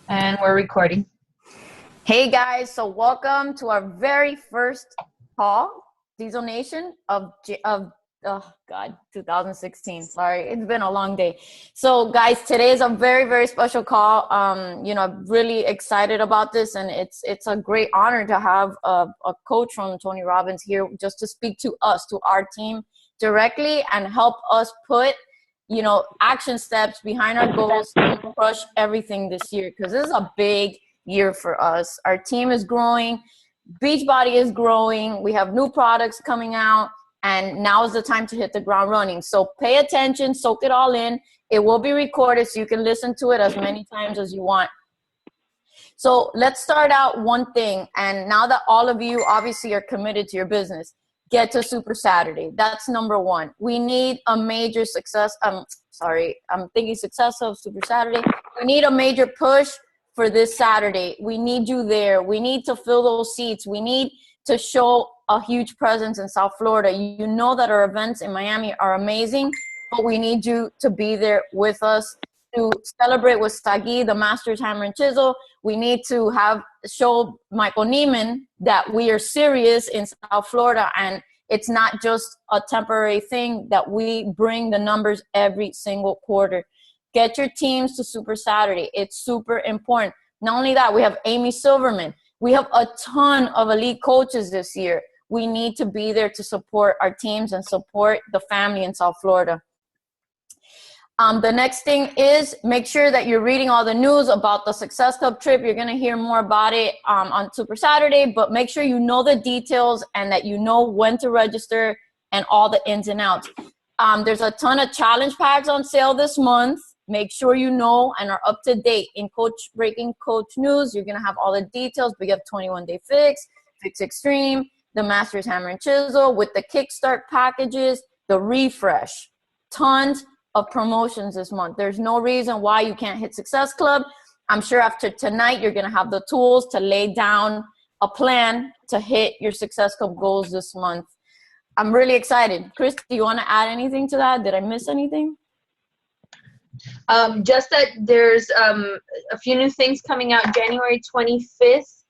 And we're recording. Hey guys, so welcome to our very first call, Diesel Nation of 2016. Sorry, it's been a long day. So guys, today is a very, very special call. I'm really excited about this, and it's a great honor to have a coach from Tony Robbins here just to speak to us, to our team directly, and help us put action steps behind our goals and crush everything this year, because this is a big year for us. Our team is growing, Beachbody is growing, we have new products coming out, and now is the time to hit the ground running. So pay attention, soak it all in. It will be recorded so you can listen to it as many times as you want. So let's start out one thing, and now that all of you obviously are committed to your business, get to Super Saturday. That's number one. We need a major success. I'm thinking success of Super Saturday. We need a major push for this Saturday. We need you there. We need to fill those seats. We need to show a huge presence in South Florida. You know that our events in Miami are amazing, but we need you to be there with us to celebrate with Sagi, the Masters Hammer and Chisel. We need to show Michael Neiman that we are serious in South Florida, and it's not just a temporary thing, that we bring the numbers every single quarter. Get your teams to Super Saturday. It's super important. Not only that, we have Amy Silverman. We have a ton of elite coaches this year. We need to be there to support our teams and support the family in South Florida. The next thing is make sure that you're reading all the news about the Success Club trip. You're going to hear more about it on Super Saturday, but make sure you know the details and that you know when to register and all the ins and outs. There's a ton of challenge packs on sale this month. Make sure you know and are up to date. In Breaking Coach News, you're going to have all the details. We have 21-day fix, Fix Extreme, the Masters Hammer and Chisel with the Kickstart packages, the refresh. Tons of promotions this month. There's no reason why you can't hit Success Club. I'm sure after tonight, you're going to have the tools to lay down a plan to hit your Success Club goals this month. I'm really excited. Chris, do you want to add anything to that? Did I miss anything? Just that there's a few new things coming out January 25th.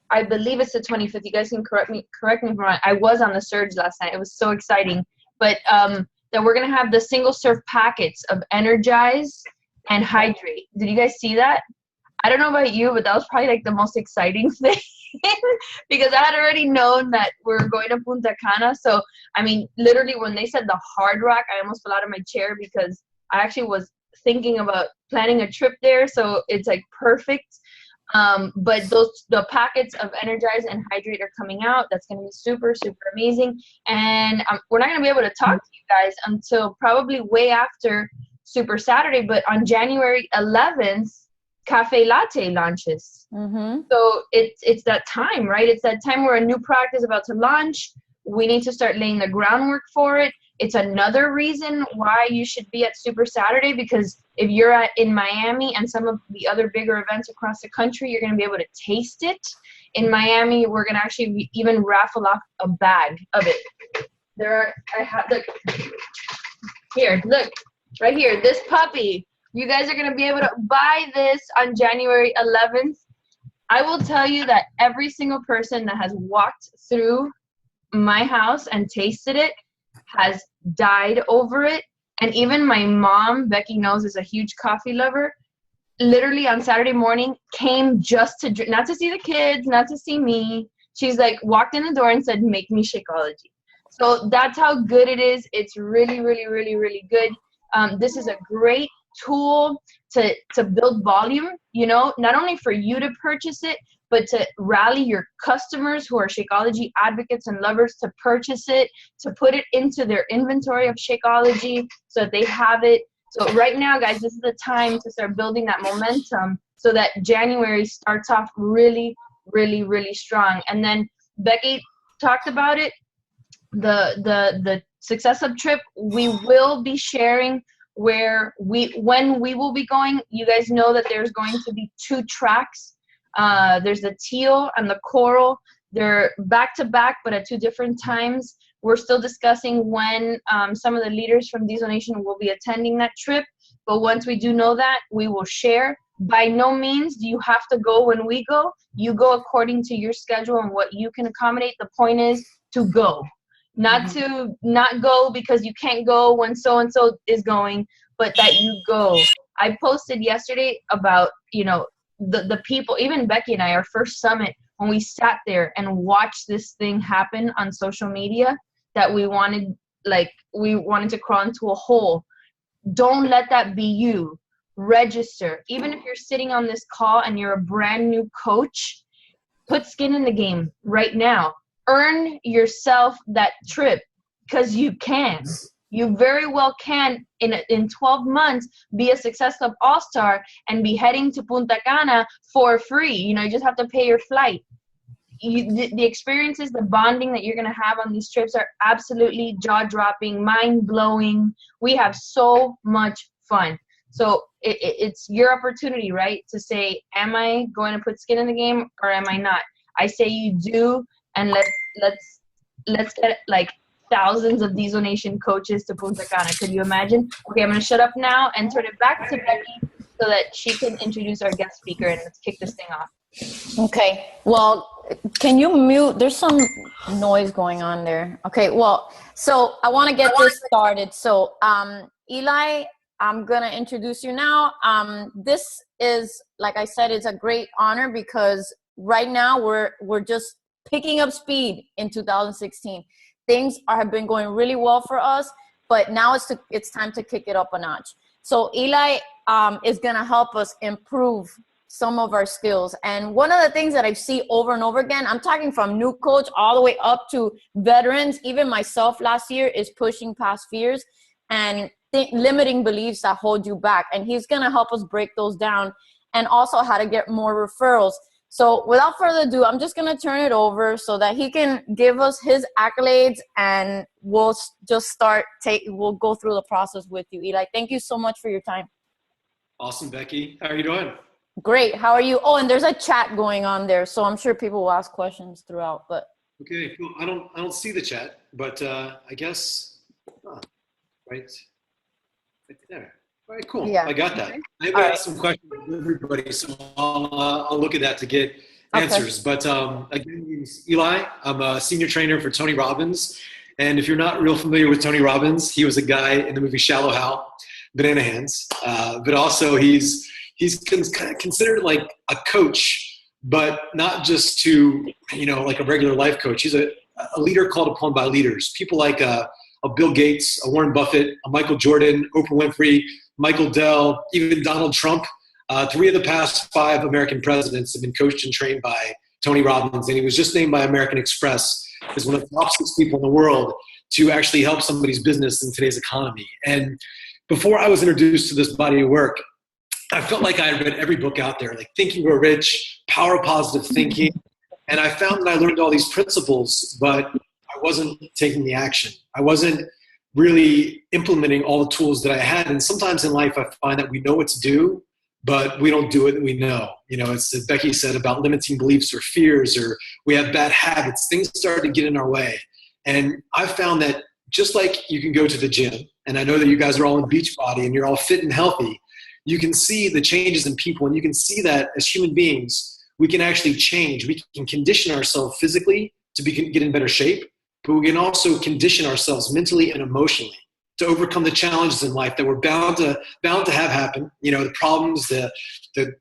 I believe it's the 25th. You guys can correct me if I'm wrong. I was on the surge last night. It was so exciting. But that we're going to have the single serve packets of Energize and Hydrate. Did you guys see that? I don't know about you, but that was probably like the most exciting thing because I had already known that we're going to Punta Cana. So, I mean, literally when they said the Hard Rock, I almost fell out of my chair because I actually was thinking about planning a trip there. So it's like perfect. But the packets of Energize and Hydrate are coming out. That's going to be super, super amazing. And we're not going to be able to talk to you guys until probably way after Super Saturday. But on January 11th, Cafe Latte launches. Mm-hmm. So it's that time, right? It's that time where a new product is about to launch. We need to start laying the groundwork for it. It's another reason why you should be at Super Saturday, because if you're in Miami and some of the other bigger events across the country, you're going to be able to taste it. In Miami, we're going to actually even raffle off a bag of it. Look, right here, this puppy. You guys are going to be able to buy this on January 11th. I will tell you that every single person that has walked through my house and tasted it has died over it. And even my mom, Becky knows, is a huge coffee lover. Literally on Saturday morning came just to drink, not to see the kids, not to see me. She's like walked in the door and said, make me Shakeology. So that's how good it is. It's really, really, really, really good. This is a great tool to build volume, not only for you to purchase it, but to rally your customers who are Shakeology advocates and lovers to purchase it, to put it into their inventory of Shakeology so that they have it. So right now, guys, this is the time to start building that momentum so that January starts off really, really, really strong. And then Becky talked about it, the Success Hub trip. We will be sharing when we will be going. You guys know that there's going to be 2 tracks. There's the teal and the coral. They're back to back, but at 2 different times. We're still discussing when some of the leaders from Diesel Nation will be attending that trip. But once we do know that, we will share. by no means do you have to go when we go. You go according to your schedule and what you can accommodate. The point is to go, not to not go because you can't go when so-and-so is going, but that you go. I posted yesterday about, the people, even Becky and I, our first summit, when we sat there and watched this thing happen on social media, that we wanted to crawl into a hole. Don't let that be you. Register. Even if you're sitting on this call and you're a brand new coach, put skin in the game right now. Earn yourself that trip, because you can. You very well can, in 12 months, be a Success Club All-Star and be heading to Punta Cana for free. You just have to pay your flight. The experiences, the bonding that you're going to have on these trips are absolutely jaw-dropping, mind-blowing. We have so much fun. So it's your opportunity, right, to say, am I going to put skin in the game or am I not? I say you do, and let's get like thousands of Diesel Nation coaches to Punta Cana. Could you imagine? Okay, I'm going to shut up now and turn it back to Becky so that she can introduce our guest speaker, and let's kick this thing off. Okay. Well, can you mute? There's some noise going on there. Okay. Well, so I want to get this started. So, Eli, I'm going to introduce you now. This is, like I said, it's a great honor because right now we're just picking up speed in 2016. Things have been going really well for us, but now it's time to kick it up a notch. So Eli is going to help us improve some of our skills. And one of the things that I see over and over again, I'm talking from new coach all the way up to veterans, even myself last year, is pushing past fears and limiting beliefs that hold you back. And he's going to help us break those down, and also how to get more referrals. So without further ado, I'm just going to turn it over so that he can give us his accolades, and we'll just we'll go through the process with you. Eli, thank you so much for your time. Awesome, Becky. How are you doing? Great. How are you? Oh, and there's a chat going on there, so I'm sure people will ask questions throughout. But okay, cool. I don't see the chat, but I guess right there. All right, cool. Yeah. I got that. I got some questions for everybody, so I'll look at that to get answers. Okay. But again, my name is Eli. I'm a senior trainer for Tony Robbins. And if you're not real familiar with Tony Robbins, he was a guy in the movie Shallow Hal, Banana Hands. But also he's kind of considered like a coach, but not just to, like a regular life coach. He's a leader called upon by leaders. People like a Bill Gates, a Warren Buffett, a Michael Jordan, Oprah Winfrey, Michael Dell, even Donald Trump. 3 of the past 5 American presidents have been coached and trained by Tony Robbins. And he was just named by American Express as one of the top 6 people in the world to actually help somebody's business in today's economy. And before I was introduced to this body of work, I felt like I had read every book out there, like Think and Grow Rich, Power of Positive Thinking. And I found that I learned all these principles, but I wasn't taking the action. I wasn't really implementing all the tools that I had. And sometimes in life, I find that we know what to do, but we don't do it. We know, it's as Becky said about limiting beliefs or fears, or we have bad habits. Things start to get in our way. And I found that just like you can go to the gym, and I know that you guys are all in Beachbody and you're all fit and healthy, you can see the changes in people, and you can see that as human beings, we can actually change. We can condition ourselves physically to get in better shape, but we can also condition ourselves mentally and emotionally to overcome the challenges in life that we're bound to have happen. The problems, the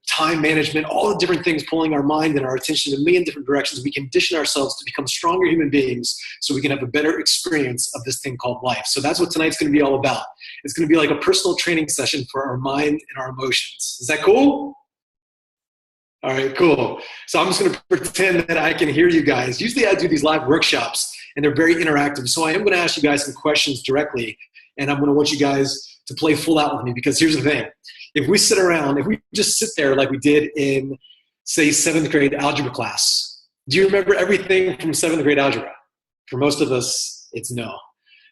time management, all the different things pulling our mind and our attention in a million different directions. We condition ourselves to become stronger human beings so we can have a better experience of this thing called life. So that's what tonight's going to be all about. It's going to be like a personal training session for our mind and our emotions. Is that cool? All right, cool. So I'm just going to pretend that I can hear you guys. Usually I do these live workshops, and they're very interactive. So I am going to ask you guys some questions directly, and I'm going to want you guys to play full out with me, because here's the thing. If we just sit there like we did in, say, 7th grade algebra class, do you remember everything from 7th grade algebra? For most of us, it's no.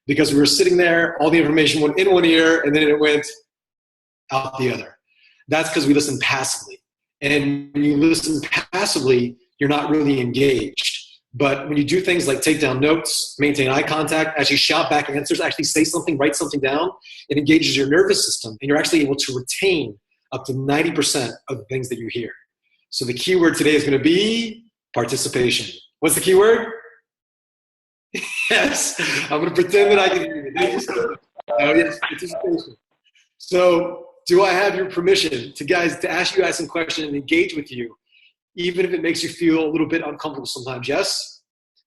Because we were sitting there, all the information went in one ear, and then it went out the other. That's because we listened passively. And when you listen passively, you're not really engaged. But when you do things like take down notes, maintain eye contact, actually shout back answers, actually say something, write something down, it engages your nervous system, and you're actually able to retain up to 90% of the things that you hear. So the keyword today is going to be participation. What's the keyword? Yes, I'm going to pretend that I can hear you. Thank you so much. Oh, yes, participation. So do I have your permission to ask you guys some questions and engage with you, even if it makes you feel a little bit uncomfortable sometimes? Yes?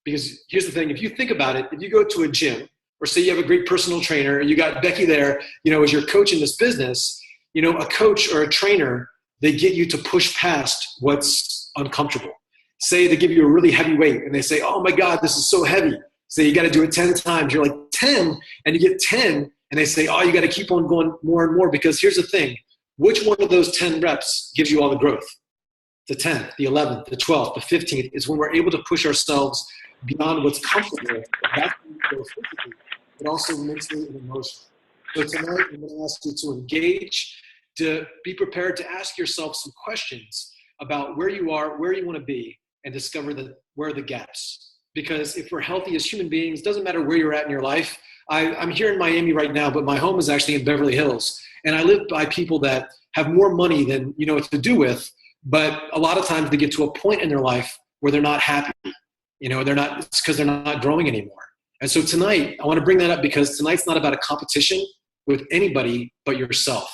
Because here's the thing. If you think about it, if you go to a gym, or say you have a great personal trainer, and you got Becky there, as your coach in this business, a coach or a trainer, they get you to push past what's uncomfortable. Say they give you a really heavy weight, and they say, oh my God, this is so heavy. Say you got to do it 10 times. You're like 10, and you get 10, and they say, oh, you got to keep on going more and more, because here's the thing. Which one of those 10 reps gives you all the growth? The 10th, the 11th, the 12th, the 15th is when we're able to push ourselves beyond what's comfortable. That's when we grow physically, but also mentally and emotionally. So tonight, I'm going to ask you to engage, to be prepared to ask yourself some questions about where you are, where you want to be, and discover where are the gaps. Because if we're healthy as human beings, doesn't matter where you're at in your life. I'm here in Miami right now, but my home is actually in Beverly Hills. And I live by people that have more money than you know what to do with, but a lot of times they get to a point in their life where they're not happy. It's because they're not growing anymore. And so tonight, I want to bring that up because tonight's not about a competition with anybody but yourself.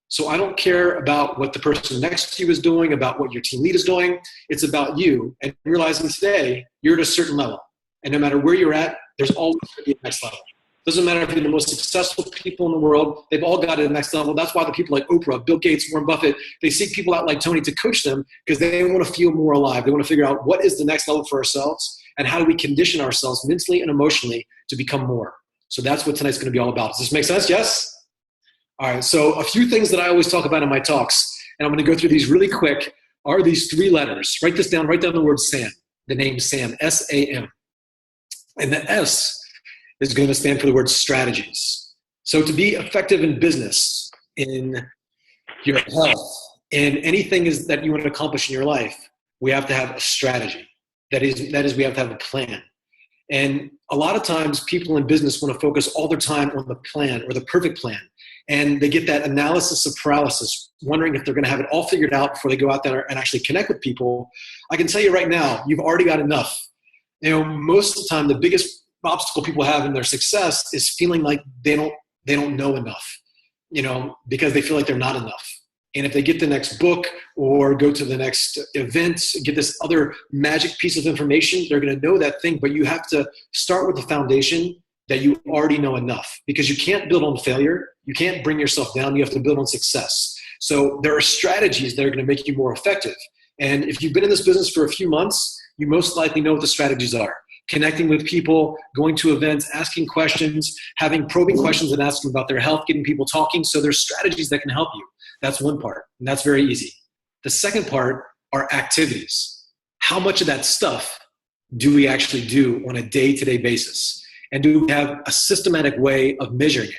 So I don't care about what the person next to you is doing, about what your team lead is doing. It's about you and realizing today you're at a certain level. And no matter where you're at, there's always going to be a next level. Doesn't matter if you're the most successful people in the world, they've all got to the next level. That's why the people like Oprah, Bill Gates, Warren Buffett, they seek people out like Tony to coach them because they want to feel more alive. They want to figure out what is the next level for ourselves and how do we condition ourselves mentally and emotionally to become more. So that's what tonight's going to be all about. Does this make sense? Yes? All right, so a few things that I always talk about in my talks, and I'm going to go through these really quick, are these 3 letters. Write this down. Write down the word SAM, the name SAM, S-A-M. And the S is going to stand for the word strategies. So to be effective in business, in your health, in anything that you want to accomplish in your life, we have to have a strategy. That is, we have to have a plan. And a lot of times people in business want to focus all their time on the plan or the perfect plan. And they get that analysis of paralysis, wondering if they're going to have it all figured out before they go out there and actually connect with people. I can tell you right now, you've already got enough. Most of the time, the biggest obstacle people have in their success is feeling like they don't know enough, because they feel like they're not enough. And if they get the next book or go to the next event, get this other magic piece of information, they're going to know that thing. But you have to start with the foundation that you already know enough, because you can't build on failure. You can't bring yourself down. You have to build on success. So there are strategies that are going to make you more effective. And if you've been in this business for a few months, you most likely know what the strategies are. Connecting with people, going to events, asking questions, having probing questions and asking about their health, getting people talking. So there's strategies that can help you. That's one part, and that's very easy. The second part are activities. How much of that stuff do we actually do on a day-to-day basis? And do we have a systematic way of measuring it?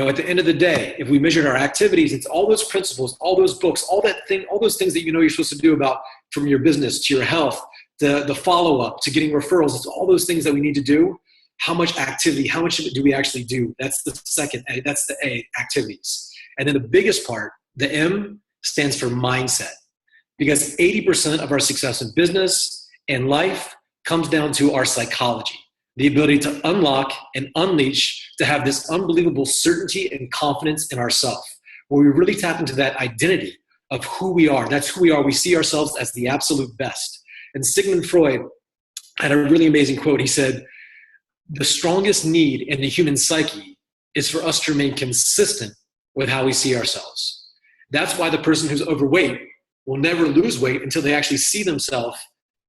At the end of the day, if we measured our activities, it's all those principles, all those books, all those things that you're supposed to do about from your business to your health, the follow-up to getting referrals. It's all those things that we need to do. How much activity, how much of it do we actually do? That's the second A, that's the A, activities. And then the biggest part, the M, stands for mindset. Because 80% of our success in business and life comes down to our psychology. The ability to unlock and unleash, to have this unbelievable certainty and confidence in ourselves, where we really tap into that identity of who we are. That's who we are. We see ourselves as the absolute best. And Sigmund Freud had a really amazing quote. He said, the strongest need in the human psyche is for us to remain consistent with how we see ourselves. That's why the person who's overweight will never lose weight until they actually see themselves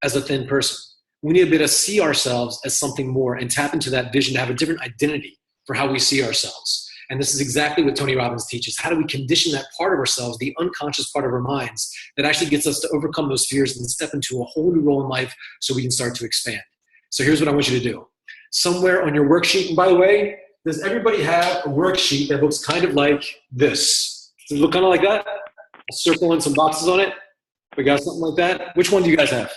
as a thin person. We need to be able to see ourselves as something more and tap into that vision to have a different identity for how we see ourselves. And this is exactly what Tony Robbins teaches. How do we condition that part of ourselves, the unconscious part of our minds, that actually gets us to overcome those fears and step into a whole new role in life so we can start to expand. So here's what I want you to do. Somewhere on your worksheet, and by the way, does everybody have a worksheet that looks kind of like this? Does it look kind of like that? A circle and some boxes on it? We got something like that? Which one do you guys have?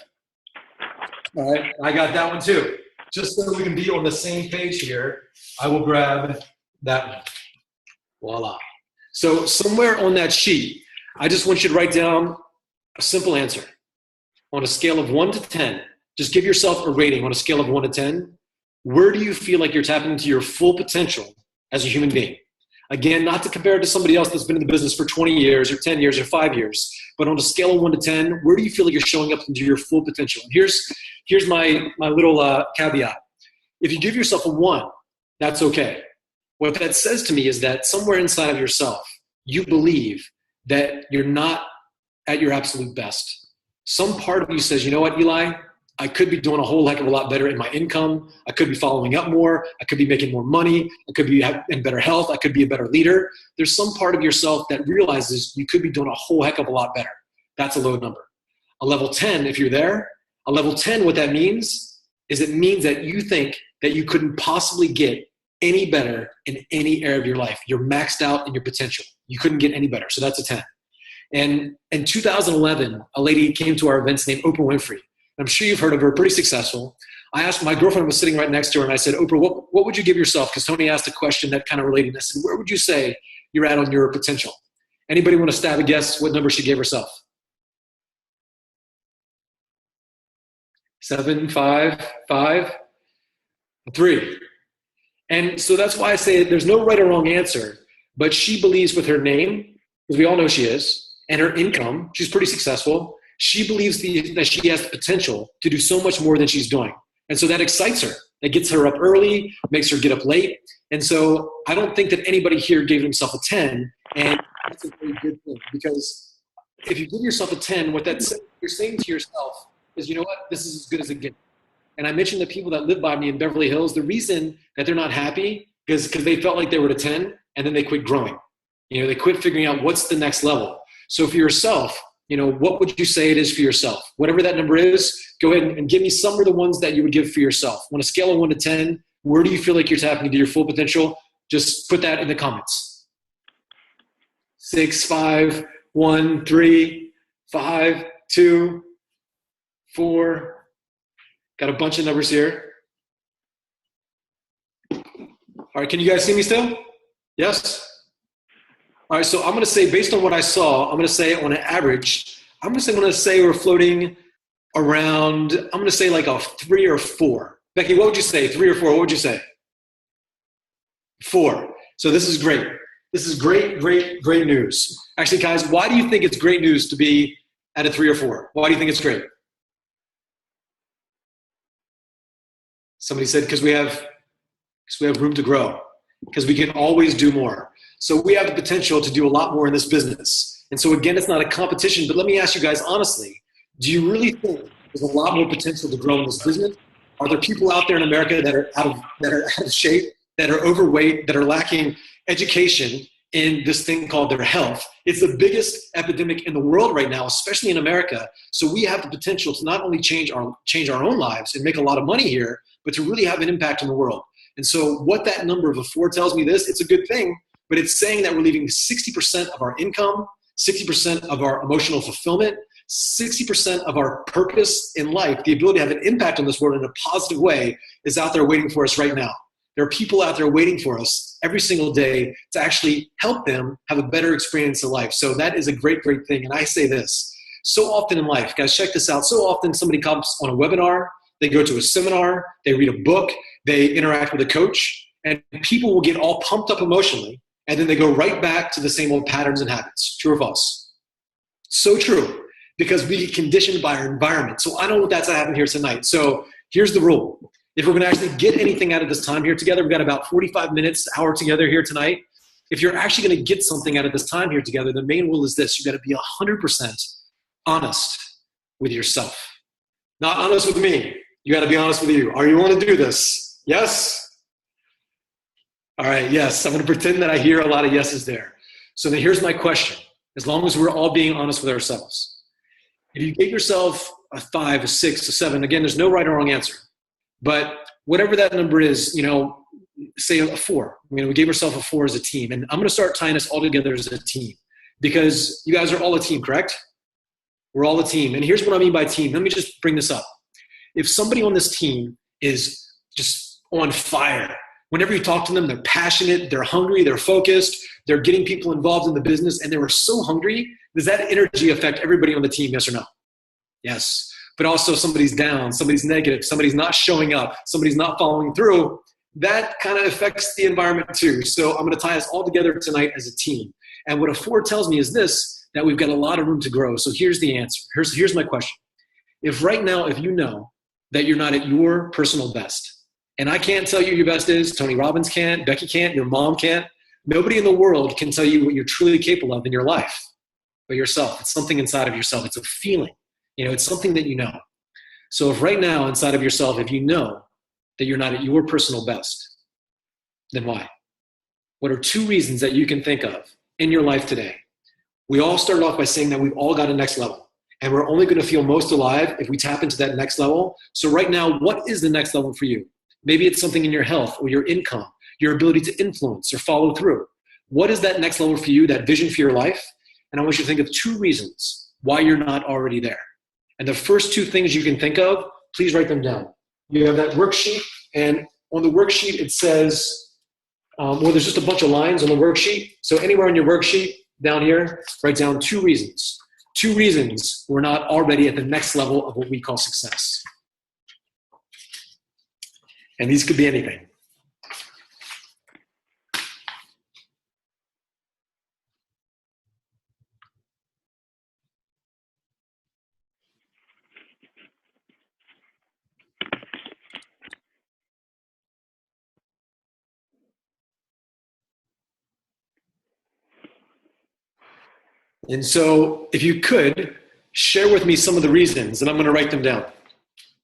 All right, I got that one too. Just so we can be on the same page here, I will grab that one. Voila. So somewhere on that sheet, I just want you to write down a simple answer. On a scale of 1 to 10, just give yourself a rating on a scale of 1 to 10. Where do you feel like you're tapping into your full potential as a human being? Again, not to compare it to somebody else that's been in the business for 20 years or 10 years or 5 years, but on a scale of 1 to 10, where do you feel like you're showing up into your full potential? And here's my little caveat. If you give yourself a 1, that's okay. What that says to me is that somewhere inside of yourself, you believe that you're not at your absolute best. Some part of you says, you know what, Eli, I could be doing a whole heck of a lot better in my income. I could be following up more. I could be making more money. I could be in better health. I could be a better leader. There's some part of yourself that realizes you could be doing a whole heck of a lot better. That's a low number. A level 10, if you're there, a level 10, what that means is it means that you think that you couldn't possibly get any better in any area of your life. You're maxed out in your potential. You couldn't get any better. So that's a 10. And in 2011, a lady came to our events named Oprah Winfrey. I'm sure you've heard of her, pretty successful. I asked, my girlfriend was sitting right next to her, and I said, Oprah, what would you give yourself? Because Tony asked a question that kind of related. I said, where would you say you're at on your potential? Anybody want to stab a guess what number she gave herself? 7, 5, 5, 3. And so that's why I say there's no right or wrong answer, but she believes with her name, because we all know she is, and her income, she's pretty successful. She believes that she has the potential to do so much more than she's doing. And so that excites her. That gets her up early, makes her get up late. And so I don't think that anybody here gave himself a 10, and that's a very good thing. Because if you give yourself a 10, what you're saying to yourself is, you know what, this is as good as it gets. And I mentioned the people that live by me in Beverly Hills, the reason that they're not happy is because they felt like they were at a 10, and then they quit growing. They quit figuring out what's the next level. So for yourself, what would you say it is for yourself? Whatever that number is, go ahead and give me some of the ones that you would give for yourself. On a scale of 1 to 10, where do you feel like you're tapping into your full potential? Just put that in the comments. 6, 5, 1, 3, 5, 2, 4. Got a bunch of numbers here. All right, can you guys see me still? Yes? All right, so I'm going to say, based on what I saw, I'm going to say on an average, I'm going to say we're floating around, I'm going to say like a 3 or 4. Becky, what would you say? 3 or 4, what would you say? 4. So this is great. This is great, great, great news. Actually, guys, why do you think it's great news to be at a 3 or 4? Why do you think it's great? Somebody said, because we have room to grow, because we can always do more. So we have the potential to do a lot more in this business. And so again, it's not a competition, but let me ask you guys honestly, do you really think there's a lot more potential to grow in this business? Are there people out there in America that are out of shape, that are overweight, that are lacking education in this thing called their health? It's the biggest epidemic in the world right now, especially in America. So we have the potential to not only change our own lives and make a lot of money here, but to really have an impact in the world. And so what that number of a 4 tells me it's a good thing, but it's saying that we're leaving 60% of our income, 60% of our emotional fulfillment, 60% of our purpose in life, the ability to have an impact on this world in a positive way, is out there waiting for us right now. There are people out there waiting for us every single day to actually help them have a better experience in life. So that is a great, great thing. And I say this, so often in life, guys, check this out. So often somebody comes on a webinar, they go to a seminar, they read a book, they interact with a coach, and people will get all pumped up emotionally, and then they go right back to the same old patterns and habits. True or false? So true, because we get conditioned by our environment. So I know that's happening here tonight. So here's the rule. If we're going to actually get anything out of this time here together, we've got about 45 minutes, hour together here tonight. If you're actually going to get something out of this time here together, the main rule is this. You've got to be 100% honest with yourself. Not honest with me. You got to be honest with you. Are you willing to do this? Yes? All right, yes. I'm going to pretend that I hear a lot of yeses there. So then here's my question. As long as we're all being honest with ourselves, if you give yourself a 5, a 6, a 7, again, there's no right or wrong answer. But whatever that number is, say a 4. We gave ourselves a 4 as a team. And I'm going to start tying us all together as a team, because you guys are all a team, correct? We're all a team. And here's what I mean by team. Let me just bring this up. If somebody on this team is just on fire, whenever you talk to them, they're passionate, they're hungry, they're focused, they're getting people involved in the business, and they were so hungry Does that energy affect everybody on the team, yes or no? Yes. But also somebody's down, somebody's negative, somebody's not showing up, somebody's not following through. That kind of affects the environment too. So I'm going to tie us all together tonight as a team. And what a 4 tells me is this, that we've got a lot of room to grow. So here's the answer. Here's my question. If right now, if you know that you're not at your personal best, and I can't tell you your best is, Tony Robbins can't, Becky can't, your mom can't, nobody in the world can tell you what you're truly capable of in your life but yourself. It's something inside of yourself. It's a feeling. It's something that you know. So if right now inside of yourself, if you know that you're not at your personal best, then why? What are 2 reasons that you can think of in your life today? We all started off by saying that we've all got a next level, and we're only going to feel most alive if we tap into that next level. So right now, what is the next level for you? Maybe it's something in your health or your income, your ability to influence or follow through. What is that next level for you, that vision for your life? And I want you to think of 2 reasons why you're not already there. And the first 2 things you can think of, please write them down. You have that worksheet, and on the worksheet it says, there's just a bunch of lines on the worksheet. So anywhere on your worksheet down here, write down 2 reasons. 2 reasons we're not already at the next level of what we call success. And these could be anything. And so if you could, share with me some of the reasons, and I'm going to write them down.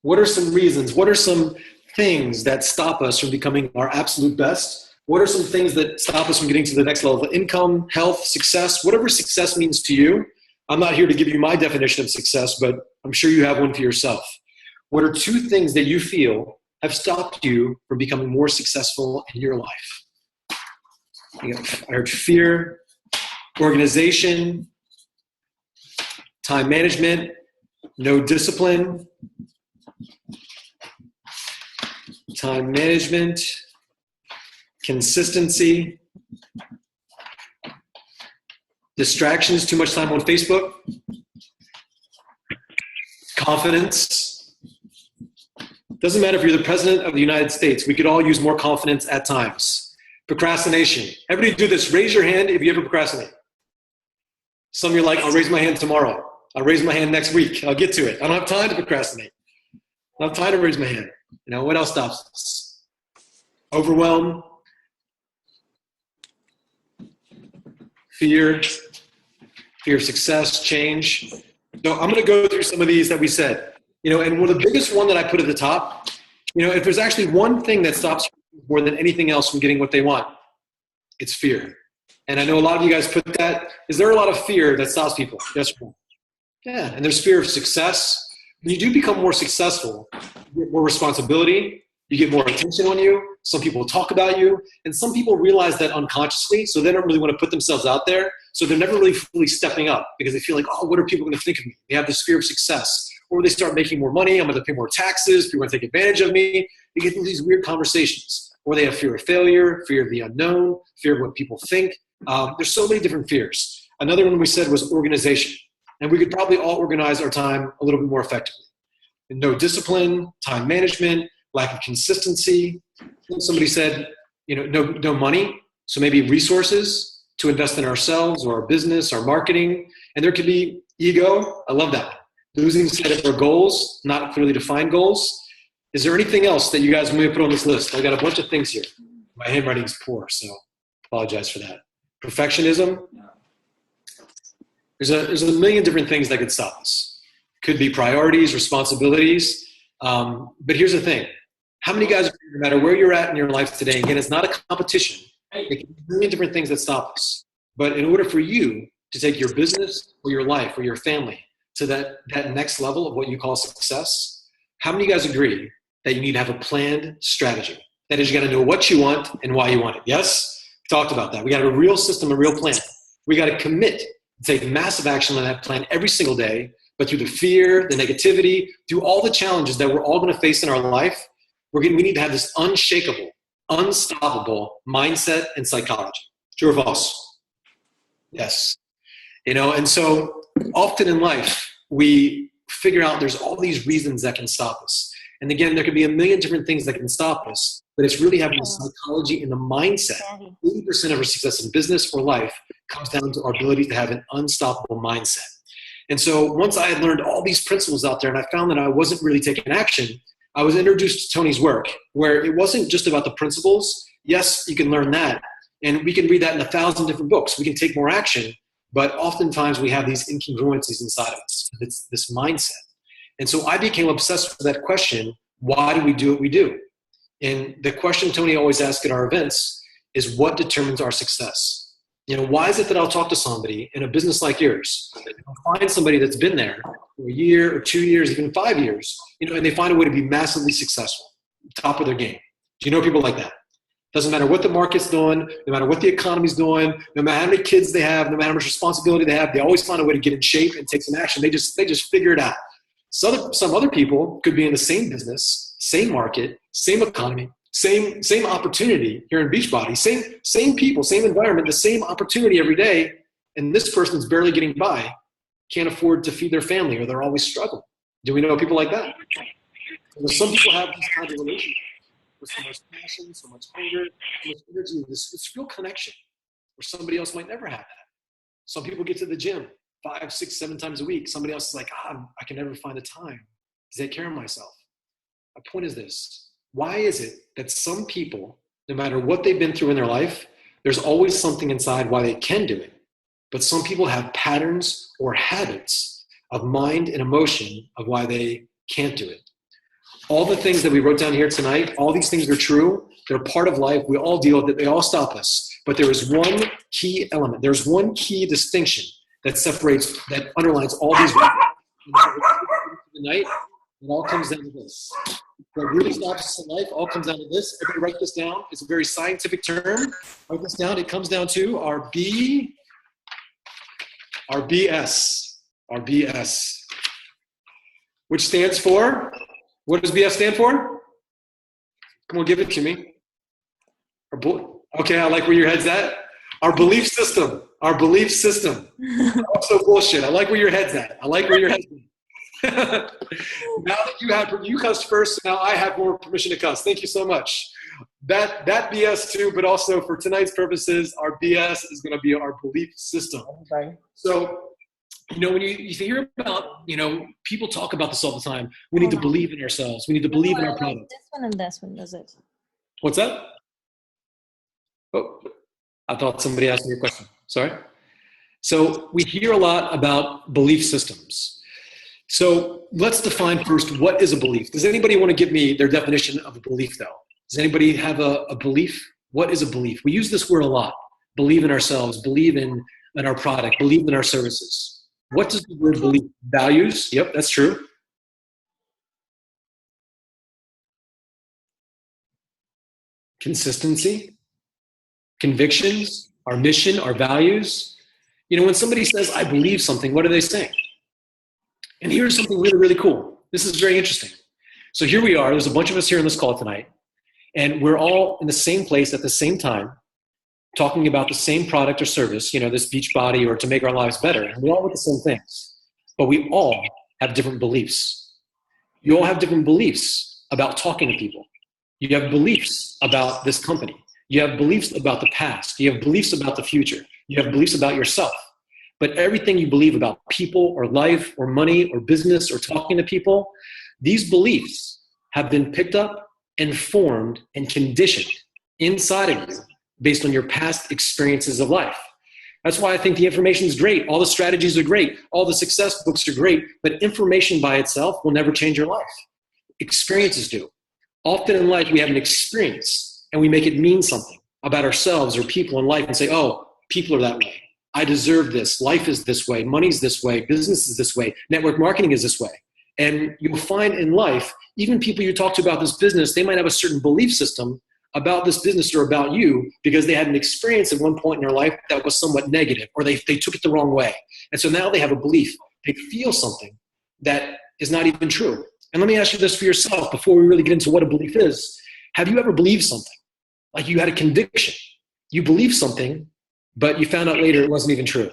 What are some reasons? What are some things that stop us from becoming our absolute best? What are some things that stop us from getting to the next level of income, health, success, whatever success means to you? I'm not here to give you my definition of success, but I'm sure you have one for yourself. What are 2 things that you feel have stopped you from becoming more successful in your life? I heard fear, organization, time management, no discipline, time management, consistency, distractions, too much time on Facebook, confidence. Doesn't matter if you're the president of the United States, we could all use more confidence at times. Procrastination. Everybody do this. Raise your hand if you ever procrastinate. Some of you are like, I'll raise my hand tomorrow. I'll raise my hand next week. I'll get to it. I don't have time to procrastinate. I don't have time to raise my hand. What else stops us? Overwhelm. Fear of success, change. So I'm going to go through some of these that we said. And the biggest one that I put at the top, if there's actually one thing that stops you more than anything else from getting what they want, it's fear. And I know a lot of you guys put that. Is there a lot of fear that stops people? Yes or no? Yeah, and there's fear of success. When you do become more successful, you get more responsibility, you get more attention on you, some people talk about you, and some people realize that unconsciously, so they don't really want to put themselves out there, so they're never really fully stepping up because they feel like, oh, what are people going to think of me? They have this fear of success. Or they start making more money, I'm going to pay more taxes, people are going to take advantage of me. They get into these weird conversations. Or they have fear of failure, fear of the unknown, fear of what people think. There's so many different fears. Another one we said was organization. And we could probably all organize our time a little bit more effectively. And no discipline, time management, lack of consistency. Somebody said, no money. So maybe resources to invest in ourselves or our business, our marketing. And there could be ego. I love that. Losing sight of our goals, not clearly defined goals. Is there anything else that you guys want me to put on this list? I got a bunch of things here. My handwriting is poor, so apologize for that. Perfectionism. There's a million different things that could stop us. Could be priorities, responsibilities. But here's the thing. How many guys, no matter where you're at in your life today, again, it's not a competition. There can be a million different things that stop us. But in order for you to take your business or your life or your family to that next level of what you call success, how many guys agree that you need to have a planned strategy? That is, you got to know what you want and why you want it. Yes? We talked about that. We got to have a real system, a real plan. We got to commit, take massive action on that plan every single day, but through the fear, the negativity, through all the challenges that we're all going to face in our life, we need to have this unshakable, unstoppable mindset and psychology. True or false? Yes. And so often in life, we figure out there's all these reasons that can stop us. And again, there could be a million different things that can stop us, but it's really having the psychology and the mindset. 80% of our success in business or life comes down to our ability to have an unstoppable mindset. And so once I had learned all these principles out there and I found that I wasn't really taking action, I was introduced to Tony's work, where it wasn't just about the principles. Yes, you can learn that. And we can read that in 1,000 different books. We can take more action, but oftentimes we have these incongruencies inside of us. It's this mindset. And so I became obsessed with that question, why do we do what we do? And the question Tony always asks at our events is, what determines our success? Why is it that I'll talk to somebody in a business like yours, I'll find somebody that's been there for a year or 2 years, even 5 years, and they find a way to be massively successful, top of their game. Do you know people like that? Doesn't matter what the market's doing, no matter what the economy's doing, no matter how many kids they have, no matter how much responsibility they have, they always find a way to get in shape and take some action. They just figure it out. Some other people could be in the same business, same market, same economy, same opportunity here in Beachbody, same people, same environment, the same opportunity every day, and this person's barely getting by, can't afford to feed their family, or they're always struggling. Do we know people like that? Some people have these kinds of relationships with so much passion, so much hunger, so much energy, this real connection, where somebody else might never have that. Some people get to the gym 5, 6, 7 times a week. Somebody else is like, I can never find a time to take care of myself. My point is this. Why is it that some people, no matter what they've been through in their life, there's always something inside why they can do it? But some people have patterns or habits of mind and emotion of why they can't do it. All the things that we wrote down here tonight, all these things are true. They're part of life. We all deal with it. They all stop us. But there is one key element. There's one key distinction that underlines all these tonight. It all comes down to this. What really stops us in life all comes down to this. Everybody write this down. It's a very scientific term. Write this down. It comes down to our BS. Our BS. Which stands for, what does BS stand for? Come on, give it to me. Okay, I like where your head's at. Our belief system. Our belief system. Also bullshit. I like where your head's at. I like where your head's at. Now that you cussed first, now I have more permission to cuss. Thank you so much. That BS too, but also for tonight's purposes, our BS is going to be our belief system. Okay. So, when you hear about, people talk about this all the time. We need to believe in ourselves. We need to believe in our product. This one and this one does it. What's that? Oh, I thought somebody asked me a question. Sorry. So we hear a lot about belief systems. So let's define first, what is a belief? Does anybody want to give me their definition of a belief, though? Does anybody have a belief? What is a belief? We use this word a lot. Believe in ourselves, believe in our product, believe in our services. What does the word believe? Values? Yep, that's true. Consistency, convictions, our mission, our values. When somebody says, I believe something, what are they saying? And here's something really, really cool. This is very interesting. So here we are. There's a bunch of us here on this call tonight, and we're all in the same place at the same time, talking about the same product or service, this Beachbody, or to make our lives better. And we all want the same things, but we all have different beliefs. You all have different beliefs about talking to people. You have beliefs about this company. You have beliefs about the past. You have beliefs about the future. You have beliefs about yourself. But everything you believe about people or life or money or business or talking to people, these beliefs have been picked up and formed and conditioned inside of you based on your past experiences of life. That's why I think the information is great. All the strategies are great. All the success books are great. But information by itself will never change your life. Experiences do. Often in life, we have an experience and we make it mean something about ourselves or people in life and say, oh, people are that way. I deserve this. Life is this way. Money's this way. Business is this way. Network marketing is this way. And you'll find in life, even people you talk to about this business, they might have a certain belief system about this business or about you because they had an experience at one point in their life that was somewhat negative, or they took it the wrong way. And so now they have a belief. They feel something that is not even true. And let me ask you this for yourself before we really get into what a belief is. Have you ever believed something? Like you had a conviction. You believed something, but you found out later it wasn't even true.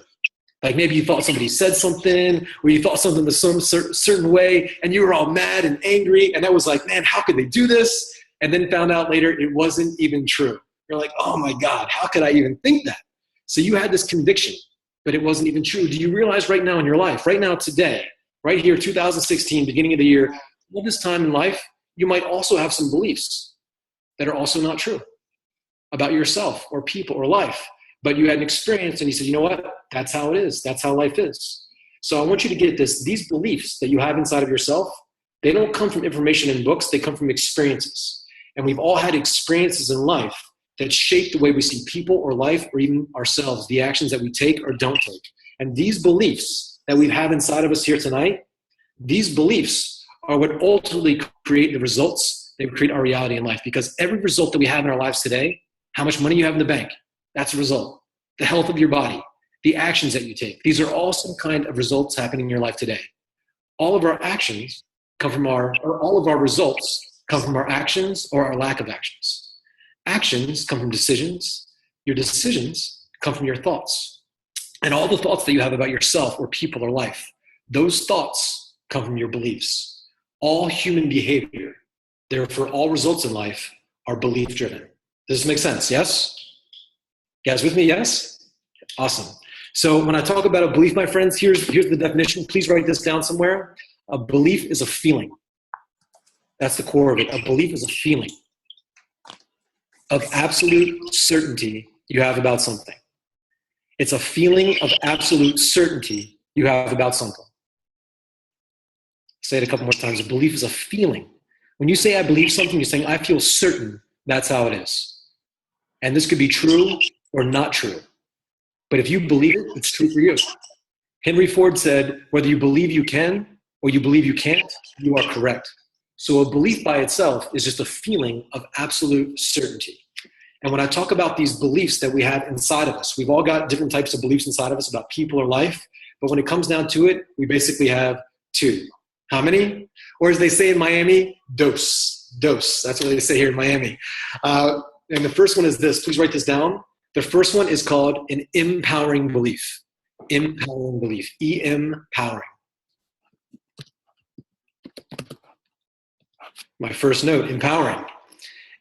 Like maybe you thought somebody said something, or you thought something was some certain way, and you were all mad and angry, and that was like, man, how could they do this? And then found out later it wasn't even true. You're like, oh my God, how could I even think that? So you had this conviction, but it wasn't even true. Do you realize right now in your life, right now today, right here, 2016, beginning of the year, all this time in life, you might also have some beliefs that are also not true about yourself or people or life. But you had an experience and you said, you know what? That's how it is. That's how life is. So I want you to get this. These beliefs that you have inside of yourself, they don't come from information in books. They come from experiences. And we've all had experiences in life that shape the way we see people or life or even ourselves, the actions that we take or don't take. And these beliefs that we have inside of us here tonight, these beliefs are what ultimately create the results that create our reality in life. Because every result that we have in our lives today, how much money you have in the bank, that's a result. The health of your body, the actions that you take, these are all some kind of results happening in your life today. All of our actions come from all of our results come from our actions or our lack of actions. Actions come from decisions. Your decisions come from your thoughts. And all the thoughts that you have about yourself or people or life, those thoughts come from your beliefs. All human behavior, therefore all results in life, are belief driven. Does this make sense? Yes? You guys with me? Yes? Awesome. So when I talk about a belief, my friends, here's the definition. Please write this down somewhere. A belief is a feeling. That's the core of it. A belief is a feeling of absolute certainty you have about something. It's a feeling of absolute certainty you have about something. Say it a couple more times. A belief is a feeling. When you say I believe something, you're saying I feel certain that's how it is. And this could be true or not true. But if you believe it, it's true for you. Henry Ford said, whether you believe you can or you believe you can't, you are correct. So a belief by itself is just a feeling of absolute certainty. And when I talk about these beliefs that we have inside of us, we've all got different types of beliefs inside of us about people or life. But when it comes down to it, we basically have two. How many? Or as they say in Miami, dos. Dos. That's what they say here in Miami. And the first one is this. Please write this down. The first one is called an empowering belief. Empowering belief. E-M-powering. My first note, empowering.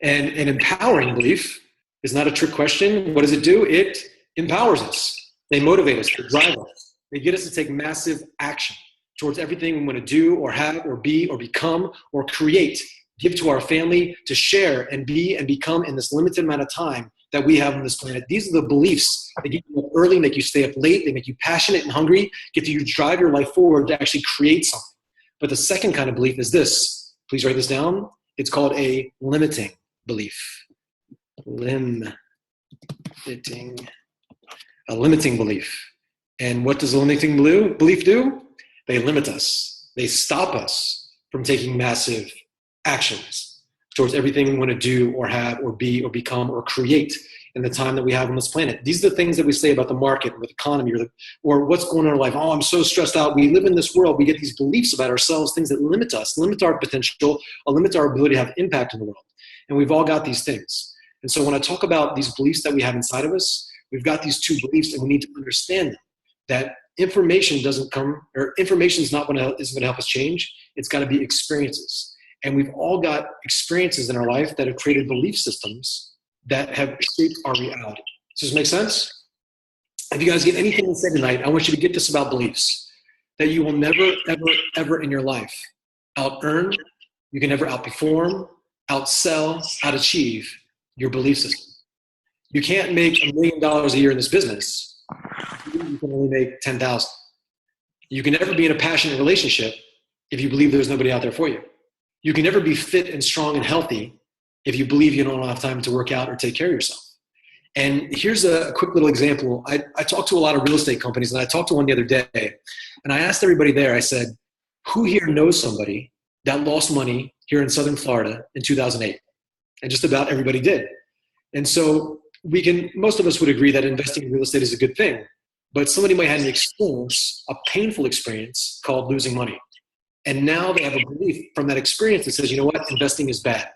And an empowering belief is not a trick question. What does it do? It empowers us. They motivate us, they drive us. They get us to take massive action towards everything we want to do or have or be or become or create, give to our family, to share and be and become in this limited amount of time that we have on this planet. These are the beliefs that get you up early, make you stay up late, they make you passionate and hungry, get you to drive your life forward to actually create something. But the second kind of belief is this. Please write this down. It's called a limiting belief. A limiting belief. And what does a limiting belief do? They limit us. They stop us from taking massive actions towards everything we want to do or have or be or become or create in the time that we have on this planet. These are the things that we say about the market or the economy or what's going on in our life. Oh, I'm so stressed out. We live in this world. We get these beliefs about ourselves, things that limit us, limit our potential, or limit our ability to have impact in the world. And we've all got these things. And so when I talk about these beliefs that we have inside of us, we've got these two beliefs and we need to understand them. That information isn't going to help us change. It's got to be experiences. And we've all got experiences in our life that have created belief systems that have shaped our reality. Does this make sense? If you guys get anything to say tonight, I want you to get this about beliefs. That you will never, ever, ever in your life out-earn, you can never outperform, outsell, out-achieve your belief system. You can't make $1 million a year in this business. You can only make 10,000. You can never be in a passionate relationship if you believe there's nobody out there for you. You can never be fit and strong and healthy if you believe you don't have time to work out or take care of yourself. And here's a quick little example. I talked to a lot of real estate companies, and I talked to one the other day, and I asked everybody there, I said, who here knows somebody that lost money here in Southern Florida in 2008? And just about everybody did. And so most of us would agree that investing in real estate is a good thing, but somebody might have an experience, a painful experience called losing money. And now they have a belief from that experience that says, you know what, investing is bad.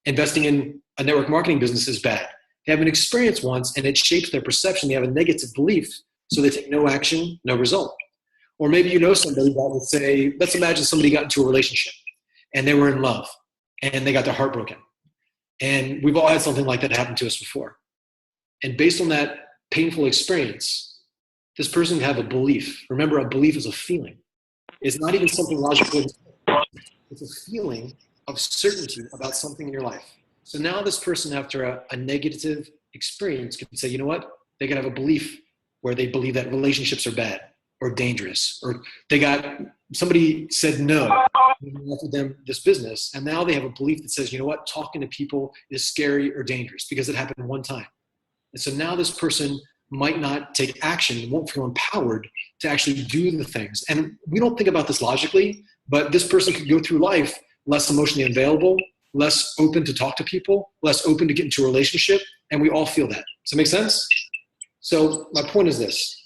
Investing in a network marketing business is bad. They have an experience once and it shapes their perception. They have a negative belief So they take no action, no result. Or maybe you know somebody that would say, let's imagine somebody got into a relationship and they were in love and they got their heart broken. And we've all had something like that happen to us before. And based on that painful experience, this person can have a belief. Remember, a belief is a feeling. It's not even something logical. It's a feeling of certainty about something in your life. So now this person, after a negative experience, can say, you know what? They can have a belief where they believe that relationships are bad or dangerous, or somebody said no and offered them this business, and now they have a belief that says, you know what? Talking to people is scary or dangerous because it happened one time. And so now this person might not take action, won't feel empowered to actually do the things. And we don't think about this logically, but this person could go through life less emotionally available, less open to talk to people, less open to get into a relationship, and we all feel that. Does that make sense? So my point is this.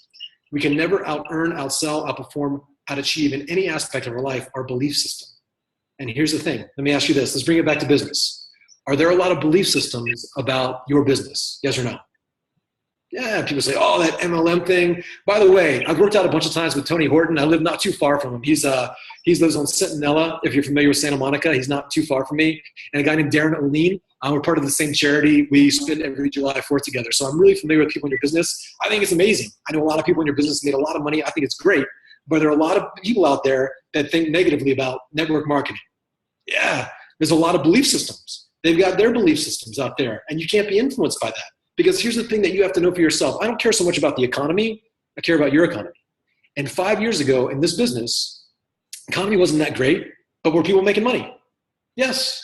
We can never out-earn, outsell, outperform, out-achieve in any aspect of our life our belief system. And here's the thing. Let me ask you this. Let's bring it back to business. Are there a lot of belief systems about your business? Yes or no? Yeah, people say, oh, that MLM thing. By the way, I've worked out a bunch of times with Tony Horton. I live not too far from him. He lives on Centinela. If you're familiar with Santa Monica, he's not too far from me. And a guy named Darren O'Lean. We're part of the same charity. We spend every July 4th together. So I'm really familiar with people in your business. I think it's amazing. I know a lot of people in your business made a lot of money. I think it's great. But there are a lot of people out there that think negatively about network marketing. Yeah, there's a lot of belief systems. They've got their belief systems out there, and you can't be influenced by that. Because here's the thing that you have to know for yourself. I don't care so much about the economy. I care about your economy. And 5 years ago in this business, economy wasn't that great, but were people making money? Yes.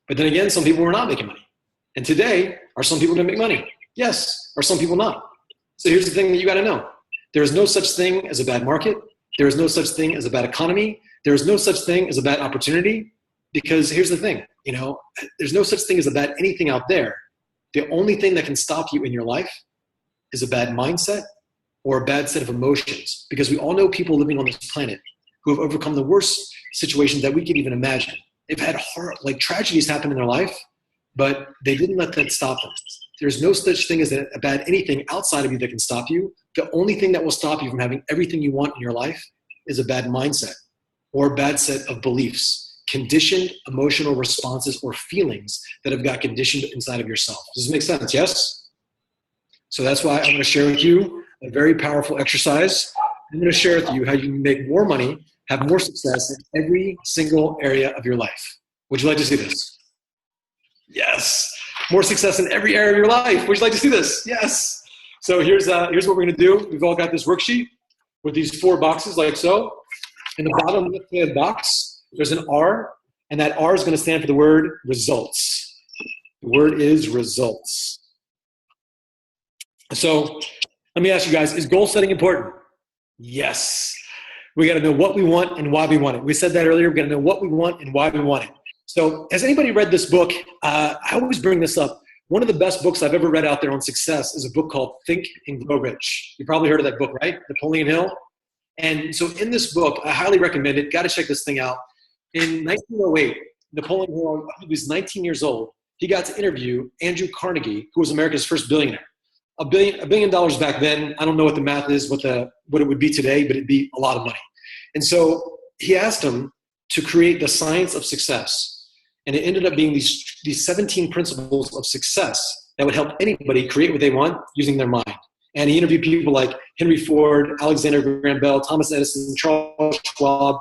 But then again, some people were not making money. And today, are some people going to make money? Yes. Are some people not? So here's the thing that you got to know. There is no such thing as a bad market. There is no such thing as a bad economy. There is no such thing as a bad opportunity. Because here's the thing, there's no such thing as a bad anything out there. The only thing that can stop you in your life is a bad mindset or a bad set of emotions. Because we all know people living on this planet who have overcome the worst situations that we could even imagine. They've had tragedies happen in their life, but they didn't let that stop them. There's no such thing as a bad anything outside of you that can stop you. The only thing that will stop you from having everything you want in your life is a bad mindset or a bad set of beliefs. Conditioned emotional responses or feelings that have got conditioned inside of yourself. Does this make sense? Yes? So that's why I'm going to share with you a very powerful exercise. I'm going to share with you how you can make more money, have more success in every single area of your life. Would you like to see this? Yes. More success in every area of your life. Would you like to see this? Yes. So here's what we're going to do. We've all got this worksheet with these 4 boxes like so. In the bottom left-hand box, there's an R, and that R is going to stand for the word results. The word is results. So let me ask you guys, is goal setting important? Yes. We got to know what we want and why we want it. We said that earlier. We got to know what we want and why we want it. So has anybody read this book? I always bring this up. One of the best books I've ever read out there on success is a book called Think and Grow Rich. You probably heard of that book, right? Napoleon Hill. And so in this book, I highly recommend it. Got to check this thing out. In 1908, Napoleon Hill, he was 19 years old. He got to interview Andrew Carnegie, who was America's first billionaire. $1 billion back then. I don't know what the math is, what it would be today, but it'd be a lot of money. And so he asked him to create the science of success. And it ended up being these 17 principles of success that would help anybody create what they want using their mind. And he interviewed people like Henry Ford, Alexander Graham Bell, Thomas Edison, Charles Schwab,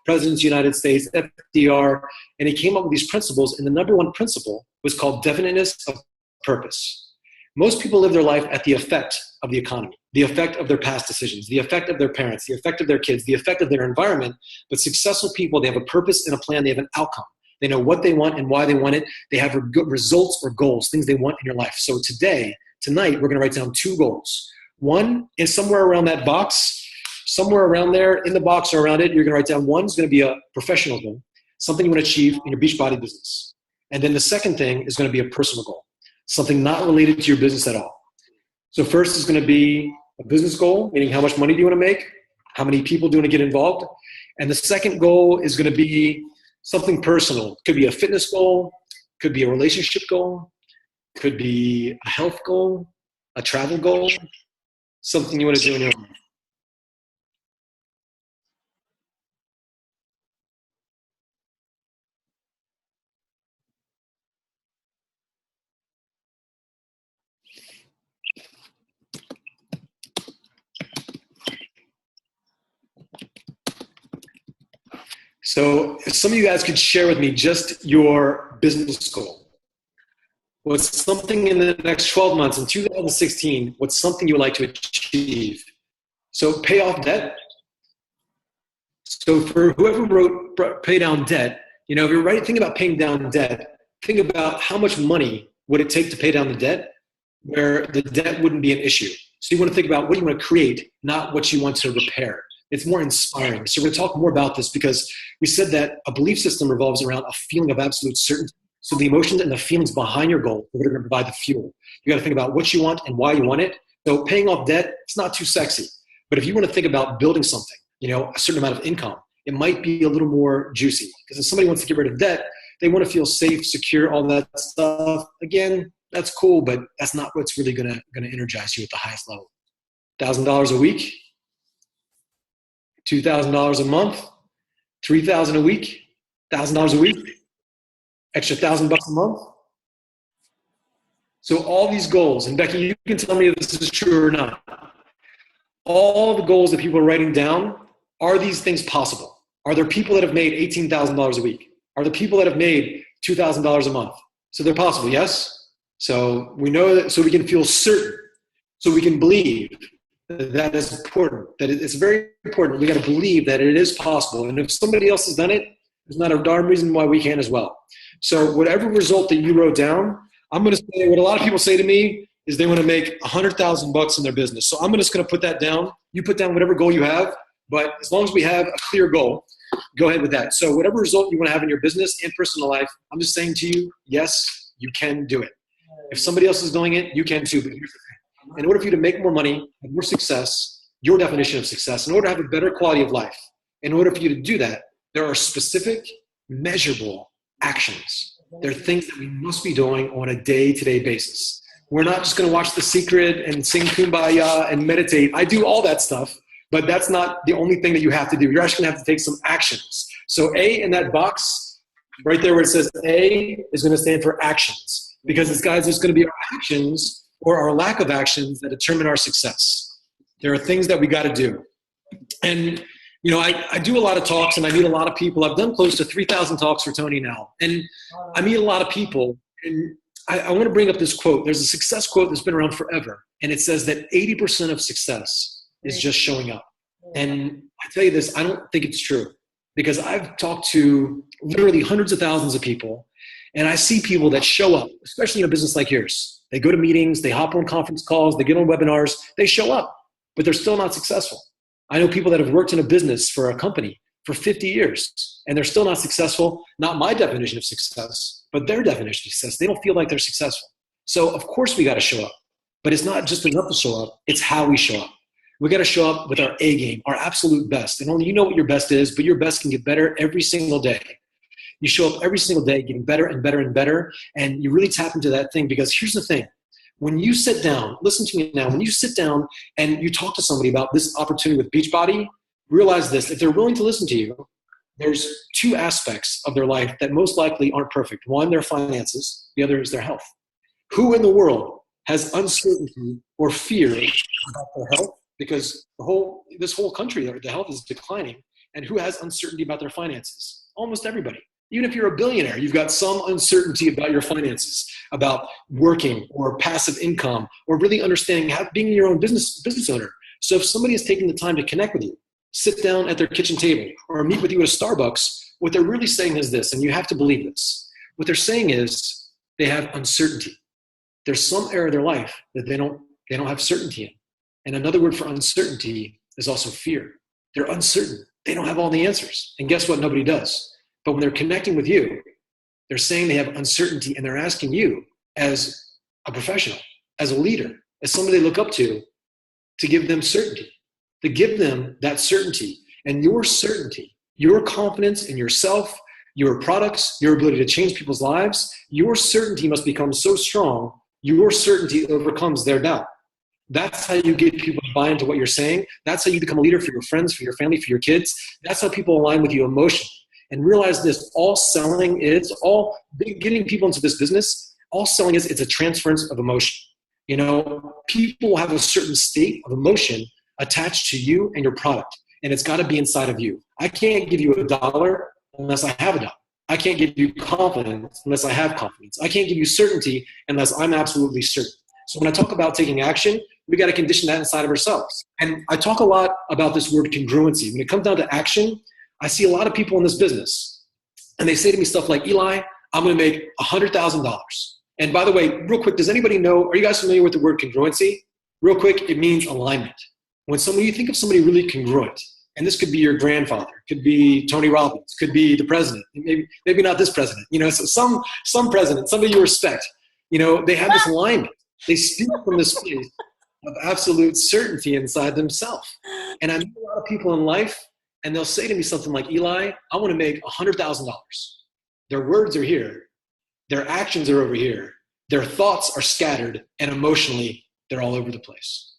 Presidents of the United States, FDR, and he came up with these principles, and the number one principle was called definiteness of purpose. Most people live their life at the effect of the economy, the effect of their past decisions, the effect of their parents, the effect of their kids, the effect of their environment, but successful people, they have a purpose and a plan, they have an outcome. They know what they want and why they want it. They have good results or goals, things they want in your life. So tonight, we're going to write down 2 goals. One is somewhere around that box. Somewhere around there, in the box or around it, you're going to write down one is going to be a professional goal, something you want to achieve in your Beachbody business. And then the second thing is going to be a personal goal, something not related to your business at all. So first is going to be a business goal, meaning how much money do you want to make? How many people do you want to get involved? And the second goal is going to be something personal. It could be a fitness goal, could be a relationship goal, could be a health goal, a travel goal, something you want to do in your life? So if some of you guys could share with me just your business goal. What's something in the next 12 months, in 2016, what's something you would like to achieve? So pay off debt. So for whoever wrote pay down debt, if you're thinking about paying down debt, think about how much money would it take to pay down the debt where the debt wouldn't be an issue. So you want to think about what you want to create, not what you want to repair. It's more inspiring. So we're going to talk more about this because we said that a belief system revolves around a feeling of absolute certainty. So the emotions and the feelings behind your goal are going to provide the fuel. You got to think about what you want and why you want it. So paying off debt, it's not too sexy. But if you want to think about building something, a certain amount of income, it might be a little more juicy. Because if somebody wants to get rid of debt, they want to feel safe, secure, all that stuff. Again, that's cool, but that's not what's really going to energize you at the highest level. $1,000 a week, $2,000 a month, $3,000 a week, $1,000 a week, extra $1,000 a month. So all these goals, and Becky, you can tell me if this is true or not. All the goals that people are writing down, are these things possible? Are there people that have made $18,000 a week? Are there people that have made $2,000 a month? So they're possible, yes? So we know that, so we can feel certain, so we can believe that is important, that it's very important. We got to believe that it is possible. And if somebody else has done it, there's not a darn reason why we can as well. So whatever result that you wrote down, I'm going to say what a lot of people say to me is they want to make $100,000 in their business. So I'm just going to put that down. You put down whatever goal you have, but as long as we have a clear goal, go ahead with that. So whatever result you want to have in your business and personal life, I'm just saying to you, yes, you can do it. If somebody else is doing it, you can too. But here's the thing. In order for you to make more money, have more success, your definition of success, in order to have a better quality of life, in order for you to do that, there are specific, measurable actions. There are things that we must be doing on a day-to-day basis. We're not just going to watch The Secret and sing Kumbaya and meditate. I do all that stuff, but that's not the only thing that you have to do. You're actually going to have to take some actions. So A in that box, right there where it says A, is going to stand for actions. Because it's, guys, it's going to be our actions or our lack of actions that determine our success. There are things that we got to do. And I do a lot of talks and I meet a lot of people. I've done close to 3,000 talks for Tony now. And I meet a lot of people. And I want to bring up this quote. There's a success quote that's been around forever. And it says that 80% of success is just showing up. And I tell you this, I don't think it's true. Because I've talked to literally hundreds of thousands of people. And I see people that show up, especially in a business like yours. They go to meetings, they hop on conference calls, they get on webinars, they show up, but they're still not successful. I know people that have worked in a business for a company for 50 years, and they're still not successful. Not my definition of success, but their definition of success. They don't feel like they're successful. So of course we got to show up, but it's not just enough to show up. It's how we show up. We got to show up with our A game, our absolute best. And only you know what your best is, but your best can get better every single day. You show up every single day getting better and better and better, and you really tap into that thing. Because here's the thing. When you sit down, listen to me now, when you sit down and you talk to somebody about this opportunity with Beachbody, realize this. If they're willing to listen to you, there's two aspects of their life that most likely aren't perfect. One, their finances. The other is their health. Who in the world has uncertainty or fear about their health? Because this whole country, the health is declining. And who has uncertainty about their finances? Almost everybody. Even if you're a billionaire, you've got some uncertainty about your finances, about working or passive income, or really understanding being your own business owner. So if somebody is taking the time to connect with you, sit down at their kitchen table, or meet with you at a Starbucks, what they're really saying is this, and you have to believe this. What they're saying is they have uncertainty. There's some area of their life that they don't have certainty in. And another word for uncertainty is also fear. They're uncertain. They don't have all the answers. And guess what? Nobody does. But when they're connecting with you, they're saying they have uncertainty, and they're asking you as a professional, as a leader, as somebody they look up to give them certainty, to give them that certainty. And your certainty, your confidence in yourself, your products, your ability to change people's lives, your certainty must become so strong, your certainty overcomes their doubt. That's how you get people to buy into what you're saying. That's how you become a leader for your friends, for your family, for your kids. That's how people align with you emotionally. And realize this, all selling is, all getting people into this business, all selling is, it's a transference of emotion. You know, people have a certain state of emotion attached to you and your product, and it's got to be inside of you. I can't give you $1 unless I have $1. I can't give you confidence unless I have confidence. I can't give you certainty unless I'm absolutely certain. So when I talk about taking action, we got to condition that inside of ourselves. And I talk a lot about this word congruency. When it comes down to action, I see a lot of people in this business, and they say to me stuff like, Eli, I'm going to make $100,000. And by the way, real quick, does anybody know, are you guys familiar with the word congruency? Real quick, it means alignment. When you think of somebody really congruent, and this could be your grandfather, could be Tony Robbins, could be the president, maybe not this president, you know, so some president, somebody you respect, you know, they have this alignment. They speak from this place of absolute certainty inside themselves. And I meet a lot of people in life, and they'll say to me something like, Eli, I want to make $100,000. Their words are here. Their actions are over here. Their thoughts are scattered, and emotionally, they're all over the place.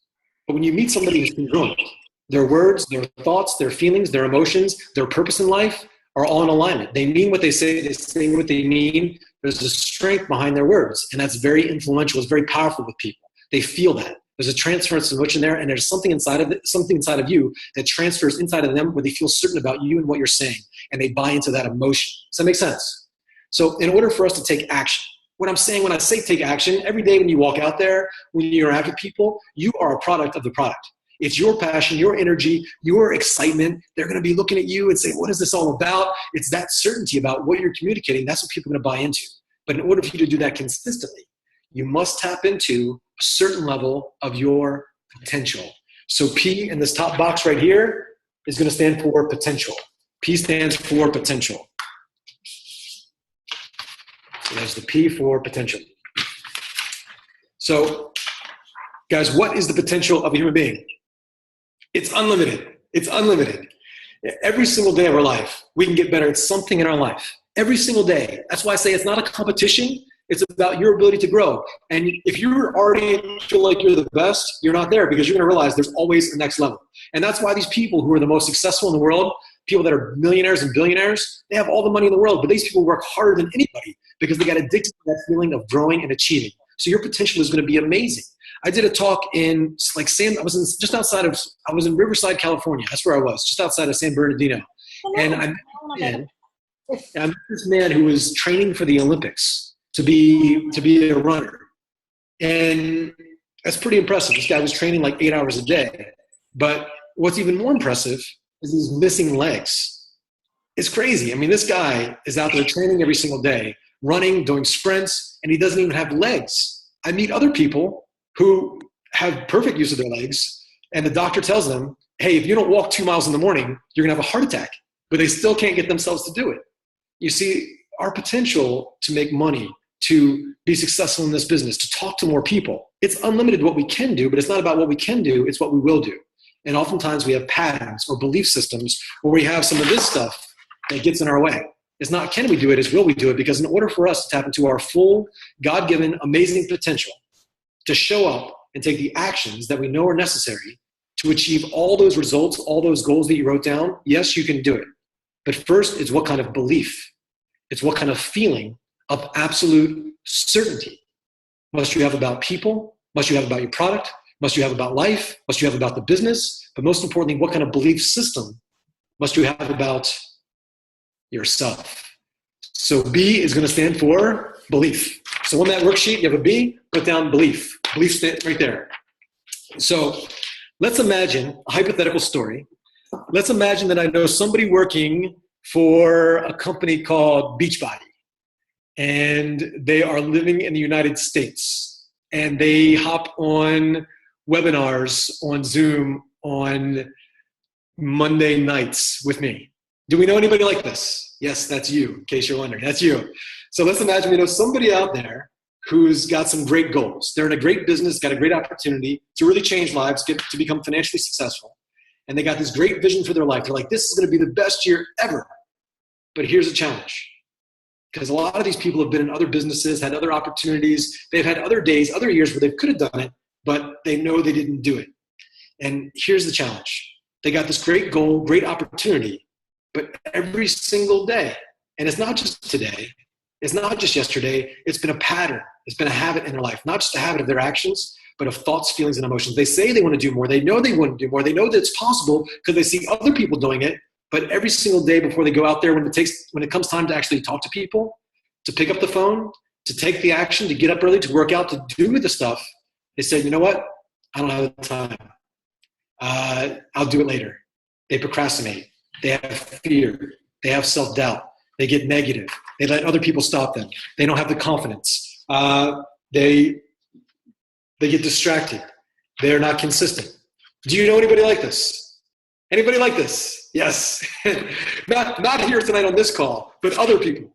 But when you meet somebody who's congruent, their words, their thoughts, their feelings, their emotions, their purpose in life are all in alignment. They mean what they say what they mean. There's a strength behind their words, and that's very influential. It's very powerful with people. They feel that. There's a transference of emotion there, and there's something inside of you that transfers inside of them where they feel certain about you and what you're saying, and they buy into that emotion. Does that make sense? So in order for us to take action, what I'm saying when I say take action, every day when you walk out there, when you interact with people, you are a product of the product. It's your passion, your energy, your excitement. They're going to be looking at you and saying, what is this all about? It's that certainty about what you're communicating. That's what people are going to buy into. But in order for you to do that consistently, you must tap into a certain level of your potential. So P in this top box right here is going to stand for potential. P stands for potential. So that's the P for potential. So, guys, what is the potential of a human being? It's unlimited. It's unlimited. Every single day of our life, we can get better at something in our life. Every single day. That's why I say it's not a competition. It's about your ability to grow. And if you already feel like you're the best, you're not there, because you're going to realize there's always a next level. And that's why these people who are the most successful in the world, people that are millionaires and billionaires, they have all the money in the world, but these people work harder than anybody because they got addicted to that feeling of growing and achieving. So your potential is going to be amazing. I did a talk in I was in Riverside, California. That's where I was, just outside of San Bernardino. And I met this man who was training for the Olympics to be a runner. And that's pretty impressive. This guy was training like 8 hours a day. But what's even more impressive is he's missing legs. It's crazy. I mean, this guy is out there training every single day, running, doing sprints, and he doesn't even have legs. I meet other people who have perfect use of their legs, and the doctor tells them, hey, if you don't walk 2 miles in the morning, you're going to have a heart attack. But they still can't get themselves to do it. You see, our potential to make money, to be successful in this business, to talk to more people, it's unlimited what we can do, but it's not about what we can do, it's what we will do. And oftentimes we have patterns or belief systems where we have some of this stuff that gets in our way. It's not can we do it, it's will we do it, because in order for us to tap into our full, God-given, amazing potential, to show up and take the actions that we know are necessary to achieve all those results, all those goals that you wrote down, yes, you can do it. But first, it's what kind of belief, it's what kind of feeling of absolute certainty must you have about people, must you have about your product, must you have about life, must you have about the business, but most importantly, what kind of belief system must you have about yourself? So B is going to stand for belief. So on that worksheet, you have a B, put down belief. Belief stand right there. So let's imagine a hypothetical story. Let's imagine that I know somebody working for a company called Beachbody, and they are living in the United States, and they hop on webinars on Zoom on Monday nights with me. Do we know anybody like this? Yes, that's you, in case you're wondering. That's you. So let's imagine we know somebody out there who's got some great goals. They're in a great business, got a great opportunity to really change lives, to become financially successful. And they got this great vision for their life. They're like, this is going to be the best year ever. But here's a challenge. Because a lot of these people have been in other businesses, had other opportunities. They've had other days, other years where they could have done it, but they know they didn't do it. And here's the challenge. They got this great goal, great opportunity, but every single day, and it's not just today, it's not just yesterday, it's been a pattern. It's been a habit in their life, not just a habit of their actions, but of thoughts, feelings, and emotions. They say they want to do more. They know they want to do more. They know that it's possible because they see other people doing it. But every single day before they go out there, when it comes time to actually talk to people, to pick up the phone, to take the action, to get up early, to work out, to do the stuff, they say, you know what? I don't have the time. I'll do it later. They procrastinate. They have fear. They have self-doubt. They get negative. They let other people stop them. They don't have the confidence. They get distracted. They're not consistent. Do you know anybody like this? Anybody like this? Yes. not here tonight on this call, but other people.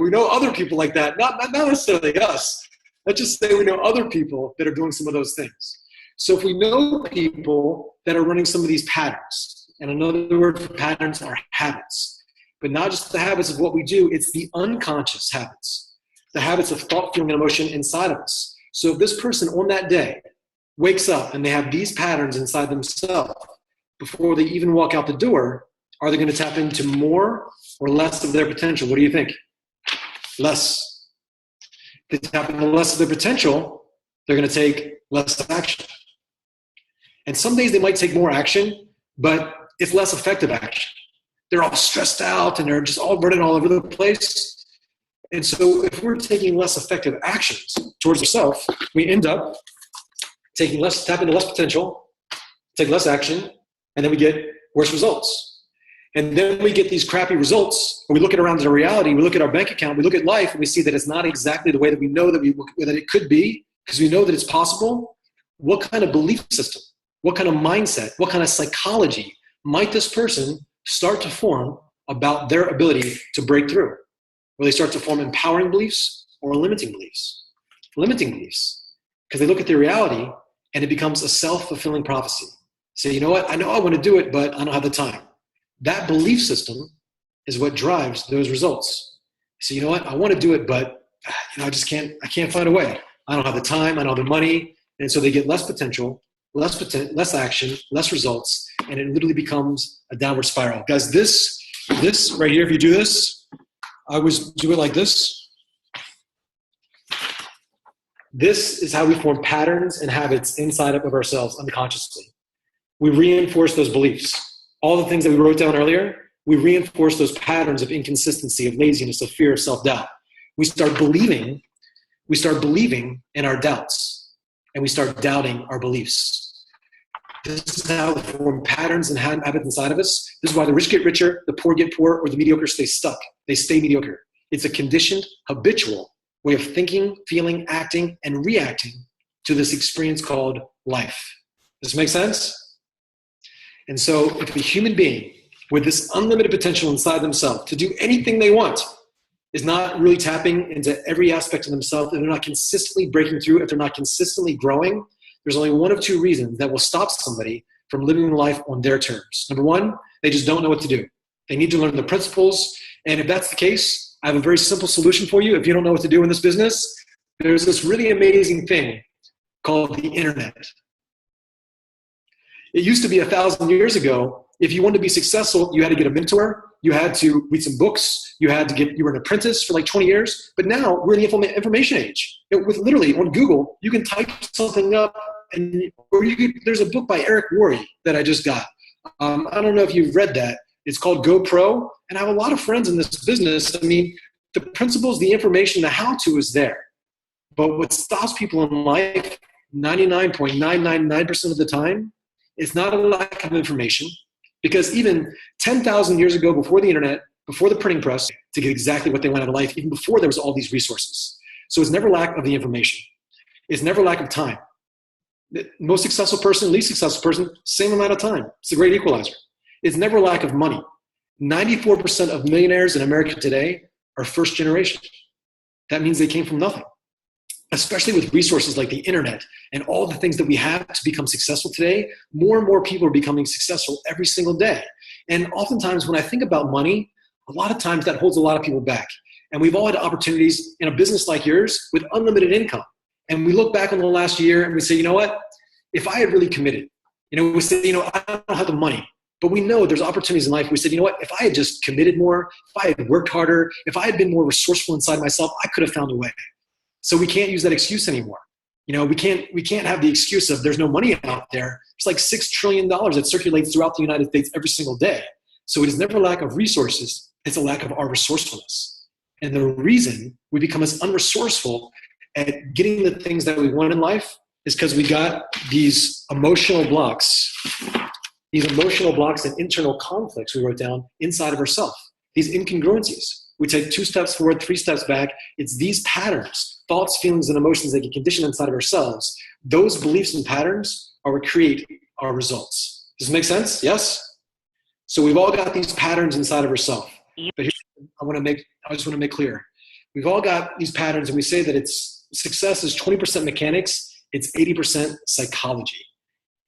We know other people like that. Not necessarily us. Let's just say we know other people that are doing some of those things. So if we know people that are running some of these patterns, and another word for patterns are habits, but not just the habits of what we do, it's the unconscious habits, the habits of thought, feeling, and emotion inside of us. So if this person on that day wakes up and they have these patterns inside themselves before they even walk out the door, are they going to tap into more or less of their potential? What do you think? Less. If they tap into less of their potential, they're going to take less action. And some days they might take more action, but it's less effective action. They're all stressed out and they're just all running all over the place. And so if we're taking less effective actions towards ourselves, we end up tapping into less potential, take less action, and then we get worse results. And then we get these crappy results, and we look at around the reality, we look at our bank account, we look at life, and we see that it's not exactly the way that we know that it could be, because we know that it's possible. What kind of belief system, what kind of mindset, what kind of psychology might this person start to form about their ability to break through? Will they start to form empowering beliefs or limiting beliefs? Limiting beliefs, because they look at their reality and it becomes a self-fulfilling prophecy. Say, you know what, I know I want to do it, but I don't have the time. That belief system is what drives those results. So you know what, I want to do it, but I can't find a way. I don't have the time, I don't have the money, and so they get less potential, less action, less results, and it literally becomes a downward spiral. Guys, this right here, if you do this, I always do it like this. This is how we form patterns and habits inside of ourselves unconsciously. We reinforce those beliefs. All the things that we wrote down earlier, we reinforce those patterns of inconsistency, of laziness, of fear, of self-doubt. We start believing in our doubts, and we start doubting our beliefs. This is how we form patterns and habits inside of us. This is why the rich get richer, the poor get poor, or the mediocre stay stuck. They stay mediocre. It's a conditioned, habitual way of thinking, feeling, acting, and reacting to this experience called life. Does this make sense? And so if a human being with this unlimited potential inside themselves to do anything they want is not really tapping into every aspect of themselves, if they're not consistently breaking through, if they're not consistently growing, there's only one of two reasons that will stop somebody from living life on their terms. Number one, they just don't know what to do. They need to learn the principles. And if that's the case, I have a very simple solution for you. If you don't know what to do in this business, there's this really amazing thing called the internet. It used to be 1,000 years ago, if you wanted to be successful, you had to get a mentor, you had to read some books, you were an apprentice for like 20 years, but now we're in the information age. With literally on Google, you can type something up, there's a book by Eric Worre that I just got. I don't know if you've read that. It's called Go Pro, and I have a lot of friends in this business. I mean, the principles, the information, the how-to is there. But what stops people in life 99.999% of the time is not a lack of information, because even 10,000 years ago, before the internet, before the printing press, to get exactly what they want out of life, even before there was all these resources. So it's never lack of the information. It's never lack of time. The most successful person, least successful person, same amount of time. It's a great equalizer. It's never lack of money. 94% of millionaires in America today are first generation. That means they came from nothing. Especially with resources like the internet and all the things that we have to become successful today, more and more people are becoming successful every single day. And oftentimes when I think about money, a lot of times that holds a lot of people back. And we've all had opportunities in a business like yours with unlimited income. And we look back on the last year and we say, you know what? if I had really committed, we said, I don't have the money, but we know there's opportunities in life. We said, you know what, if I had just committed more, if I had worked harder, if I had been more resourceful inside myself, I could have found a way. So we can't use that excuse anymore. We can't have the excuse of there's no money out there. It's like $6 trillion that circulates throughout the United States every single day. So it is never a lack of resources. It's a lack of our resourcefulness. And the reason we become as unresourceful at getting the things that we want in life is because we got these emotional blocks and internal conflicts we wrote down inside of ourselves, these incongruencies. We take 2 steps forward, 3 steps back. It's these patterns, thoughts, feelings, and emotions that get conditioned inside of ourselves. Those beliefs and patterns are what create our results. Does it make sense? Yes? So we've all got these patterns inside of ourselves. But here, I just want to make clear. We've all got these patterns, and we say that success is 20% mechanics, it's 80% psychology.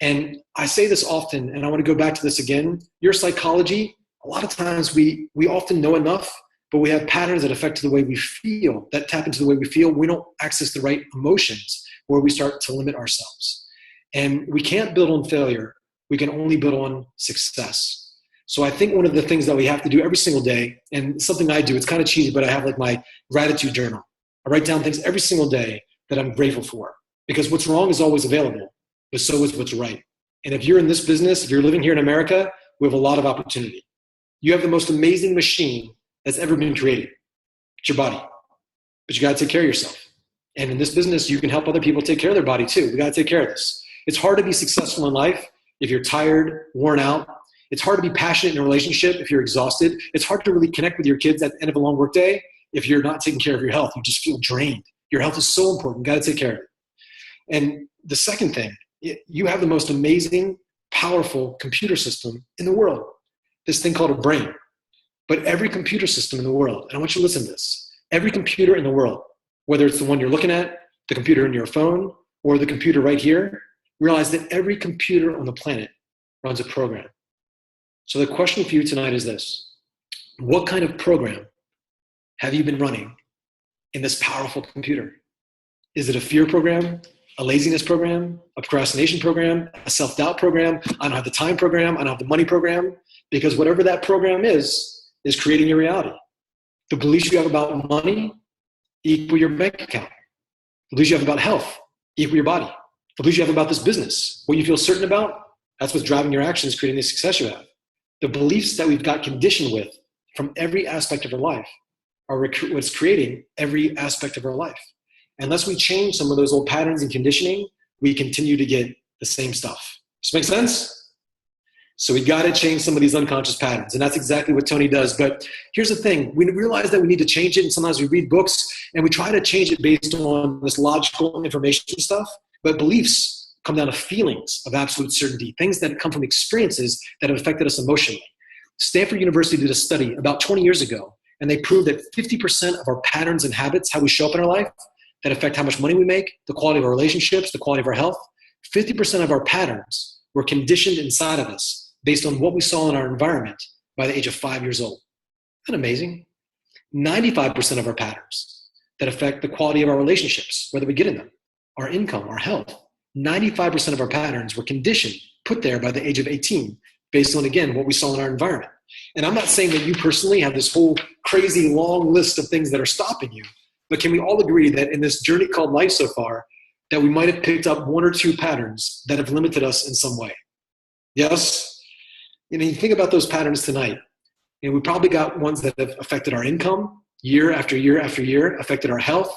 And I say this often, and I want to go back to this again. Your psychology, a lot of times we often know enough, but we have patterns that affect the way we feel, that tap into the way we feel. We don't access the right emotions where we start to limit ourselves. And we can't build on failure. We can only build on success. So I think one of the things that we have to do every single day, and something I do, it's kind of cheesy, but I have like my gratitude journal. I write down things every single day that I'm grateful for, because what's wrong is always available, but so is what's right. And if you're in this business, if you're living here in America, we have a lot of opportunity. You have the most amazing machine that's ever been created. It's your body, but you got to take care of yourself. And in this business, you can help other people take care of their body too. We got to take care of this. It's hard to be successful in life if you're tired, worn out. It's hard to be passionate in a relationship if you're exhausted. It's hard to really connect with your kids at the end of a long work day if you're not taking care of your health. You just feel drained. Your health is so important. You got to take care of it. And the second thing, you have the most amazing, powerful computer system in the world, this thing called a brain. But every computer system in the world, and I want you to listen to this, every computer in the world, whether it's the one you're looking at, the computer in your phone, or the computer right here, realize that every computer on the planet runs a program. So the question for you tonight is this: what kind of program have you been running in this powerful computer? Is it a fear program, a laziness program, a procrastination program, a self-doubt program, I don't have the time program, I don't have the money program? Because whatever that program is creating your reality. The beliefs you have about money equal your bank account. The beliefs you have about health equal your body. The beliefs you have about this business, what you feel certain about, that's what's driving your actions, creating the success you have. The beliefs that we've got conditioned with from every aspect of our life are what's creating every aspect of our life. Unless we change some of those old patterns and conditioning, we continue to get the same stuff. Does this make sense? So we got to change some of these unconscious patterns, and that's exactly what Tony does. But here's the thing. We realize that we need to change it, and sometimes we read books, and we try to change it based on this logical information stuff, but beliefs come down to feelings of absolute certainty, things that come from experiences that have affected us emotionally. Stanford University did a study about 20 years ago, and they proved that 50% of our patterns and habits, how we show up in our life, that affect how much money we make, the quality of our relationships, the quality of our health, 50% of our patterns were conditioned inside of us based on what we saw in our environment by the age of 5 years old. Isn't that amazing? 95% of our patterns that affect the quality of our relationships, whether we get in them, our income, our health, 95% of our patterns were conditioned, put there by the age of 18, based on, again, what we saw in our environment. And I'm not saying that you personally have this whole crazy long list of things that are stopping you, but can we all agree that in this journey called life so far, that we might have picked up 1 or 2 patterns that have limited us in some way? Yes? You think about those patterns tonight, and we probably got ones that have affected our income year after year after year, affected our health,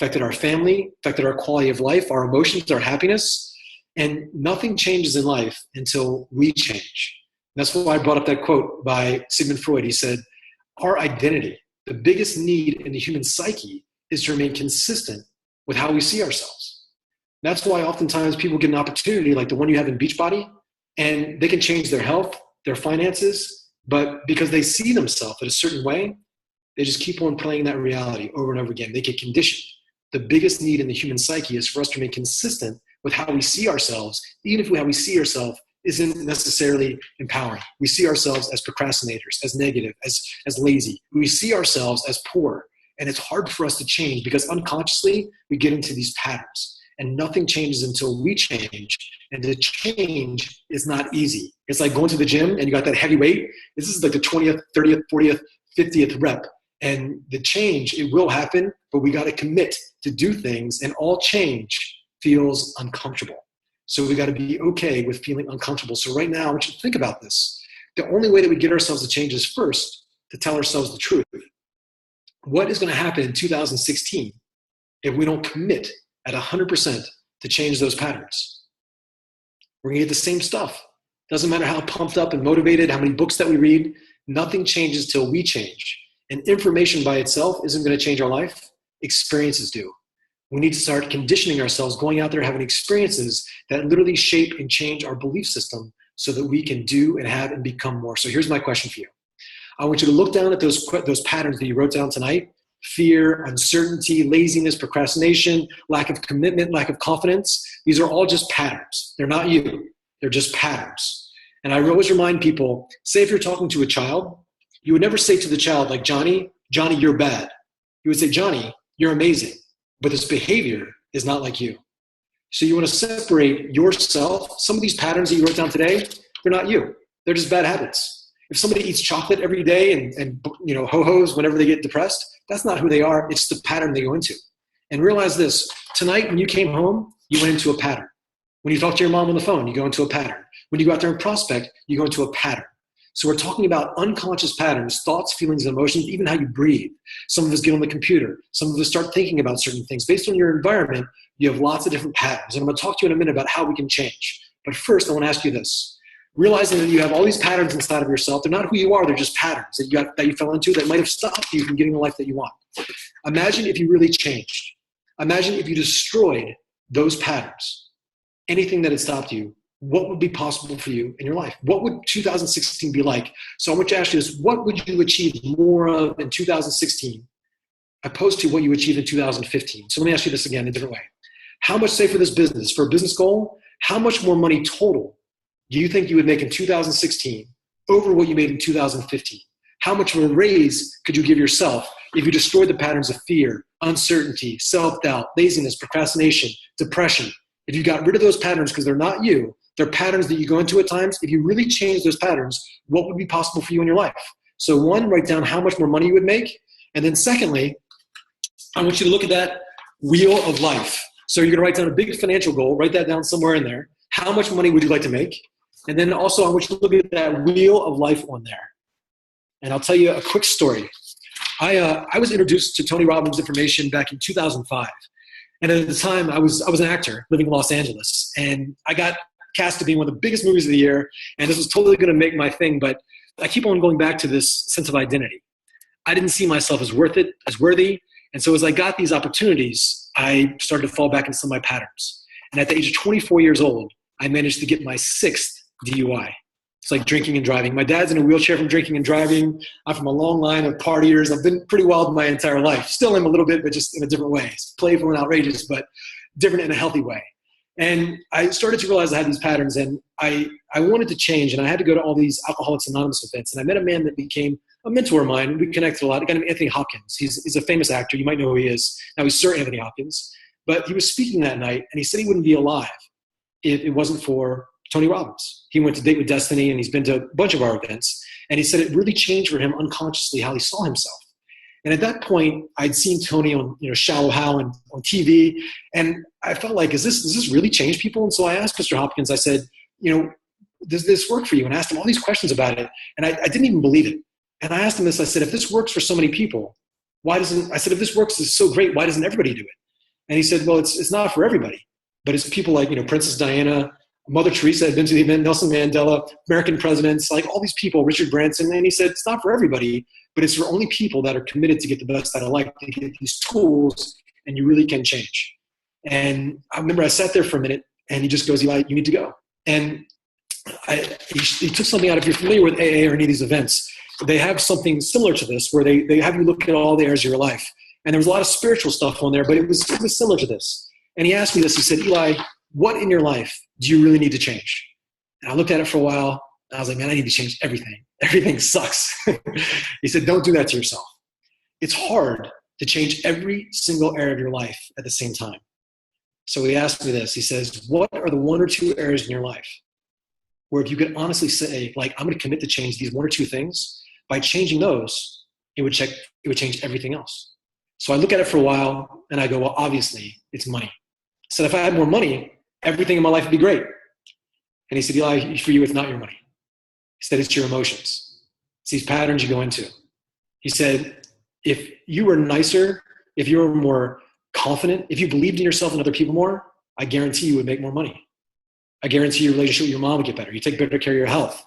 affected our family, affected our quality of life, our emotions, our happiness. And nothing changes in life until we change. And that's why I brought up that quote by Sigmund Freud. He said, our identity, the biggest need in the human psyche, is to remain consistent with how we see ourselves. That's why oftentimes people get an opportunity like the one you have in Beachbody, and they can change their health, their finances, but because they see themselves in a certain way, they just keep on playing that reality over and over again. They get conditioned. The biggest need in the human psyche is for us to remain consistent with how we see ourselves, even if how we see ourselves isn't necessarily empowering. We see ourselves as procrastinators, as negative, as lazy. We see ourselves as poor, and it's hard for us to change because unconsciously we get into these patterns. and nothing changes until we change. And the change is not easy. It's like going to the gym and you got that heavy weight. This is like the 20th, 30th, 40th, 50th rep. And the change, it will happen, but we got to commit to do things, and all change feels uncomfortable. So we got to be okay with feeling uncomfortable. So right now, I want you to think about this. The only way that we get ourselves to change is first to tell ourselves the truth. What is going to happen in 2016 if we don't commit at 100% to change those patterns? We're going to get the same stuff. Doesn't matter how pumped up and motivated, how many books that we read, nothing changes till we change. And information by itself isn't going to change our life. Experiences do. We need to start conditioning ourselves, going out there, having experiences that literally shape and change our belief system so that we can do and have and become more. So here's my question for you. I want you to look down at those patterns that you wrote down tonight. Fear, uncertainty, laziness, procrastination, lack of commitment, lack of confidence. These are all just patterns. They're not you. They're just patterns. And I always remind people, say if you're talking to a child, you would never say to the child like, Johnny, you're bad. You would say, Johnny, you're amazing. But this behavior is not like you. So you want to separate yourself. Some of these patterns that you wrote down today, they're not you. They're just bad habits. If somebody eats chocolate every day and ho-hos whenever they get depressed, that's not who they are. It's the pattern they go into. And realize this, tonight when you came home, you went into a pattern. When you talk to your mom on the phone, you go into a pattern. When you go out there and prospect, you go into a pattern. So we're talking about unconscious patterns, thoughts, feelings, and emotions, even how you breathe. Some of us get on the computer. Some of us start thinking about certain things. Based on your environment, you have lots of different patterns. And I'm going to talk to you in a minute about how we can change. But first, I want to ask you this. Realizing that you have all these patterns inside of yourself, they're not who you are, they're just patterns that you fell into that might have stopped you from getting the life that you want. Imagine if you really changed. Imagine if you destroyed those patterns. Anything that had stopped you, what would be possible for you in your life? What would 2016 be like? So I want you to ask you this, what would you achieve more of in 2016 opposed to what you achieved in 2015? So let me ask you this again in a different way. How much, say for this business, for a business goal, how much more money total do you think you would make in 2016 over what you made in 2015? How much of a raise could you give yourself if you destroyed the patterns of fear, uncertainty, self-doubt, laziness, procrastination, depression? If you got rid of those patterns because they're not you, they're patterns that you go into at times. If you really change those patterns, what would be possible for you in your life? So one, write down how much more money you would make. And then secondly, I want you to look at that wheel of life. So you're going to write down a big financial goal, write that down somewhere in there. How much money would you like to make? And then also I want you to look at that wheel of life on there. And I'll tell you a quick story. I was introduced to Tony Robbins' information back in 2005. And at the time, I was an actor living in Los Angeles. And I got cast to be one of the biggest movies of the year. And this was totally going to make my thing. But I keep on going back to this sense of identity. I didn't see myself as worthy. And so as I got these opportunities, I started to fall back into some of my patterns. And at the age of 24 years old, I managed to get my 6th DUI. It's like drinking and driving. My dad's in a wheelchair from drinking and driving. I'm from a long line of partiers. I've been pretty wild my entire life. Still am a little bit, but just in a different way. It's playful and outrageous, but different in a healthy way. And I started to realize I had these patterns, and I wanted to change, and I had to go to all these Alcoholics Anonymous events. And I met a man that became a mentor of mine. We connected a lot. A guy named Anthony Hopkins. He's a famous actor. You might know who he is. Now he's Sir Anthony Hopkins. But he was speaking that night, and he said he wouldn't be alive if it wasn't for Tony Robbins. He went to Date with Destiny, and he's been to a bunch of our events. And he said it really changed for him unconsciously how he saw himself. And at that point, I'd seen Tony on Shallow Hal and on TV, and I felt like, does this really change people? And so I asked Mr. Hopkins, I said, does this work for you? And I asked him all these questions about it, and I didn't even believe it. And I asked him this, I said, if this works for so many people, if this works, it's so great, why doesn't everybody do it? And he said, well, it's not for everybody, but it's people like, Princess Diana, Mother Teresa had been to the event, Nelson Mandela, American presidents, like all these people, Richard Branson. And he said, it's not for everybody, but it's for only people that are committed to get the best out of life, to get these tools, and you really can change. And I remember I sat there for a minute, and he just goes, Eli, you need to go. And he took something out. If you're familiar with AA or any of these events, they have something similar to this where they have you look at all the areas of your life. And there was a lot of spiritual stuff on there, but it was similar to this. And he asked me this. He said, Eli, what in your life do you really need to change? And I looked at it for a while. And I was like, man, I need to change everything. Everything sucks. He said, don't do that to yourself. It's hard to change every single area of your life at the same time. So he asked me this. He says, what are the one or two areas in your life where if you could honestly say, like, I'm going to commit to change these one or two things, by changing those, it would change everything else. So I look at it for a while and I go, well, obviously it's money. So if I had more money, everything in my life would be great. And he said, Eli, for you, it's not your money. He said, it's your emotions. It's these patterns you go into. He said, if you were nicer, if you were more confident, if you believed in yourself and other people more, I guarantee you would make more money. I guarantee your relationship with your mom would get better. You take better care of your health.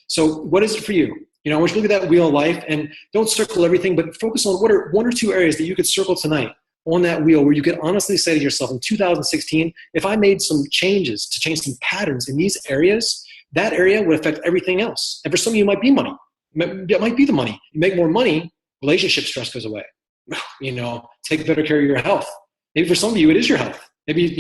So what is it for you? I want you to look at that wheel of life and don't circle everything, but focus on what are one or two areas that you could circle tonight on that wheel where you could honestly say to yourself in 2016, if I made some changes to change some patterns in these areas, that area would affect everything else. And for some of you, it might be money. It might be the money. You make more money, relationship stress goes away. Take better care of your health. Maybe for some of you, it is your health. Maybe,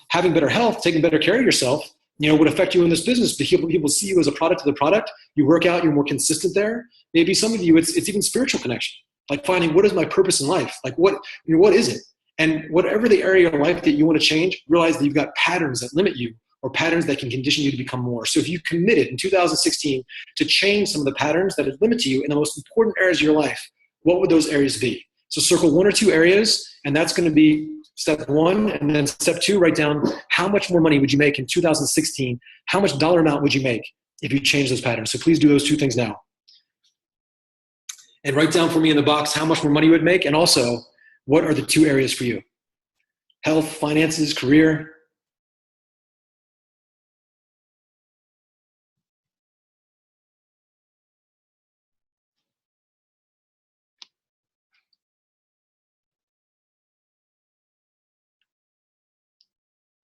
having better health, taking better care of yourself, would affect you in this business. People see you as a product of the product. You work out, you're more consistent there. Maybe some of you, it's even spiritual connection. Like finding what is my purpose in life? Like what is it? And whatever the area of your life that you want to change, realize that you've got patterns that limit you or patterns that can condition you to become more. So if you committed in 2016 to change some of the patterns that limit you in the most important areas of your life, what would those areas be? So circle one or two areas, and that's going to be step one. And then step two, write down how much more money would you make in 2016? How much dollar amount would you make if you change those patterns? So please do those two things now. And write down for me in the box how much more money you would make, and also what are the two areas for you? Health, finances, career.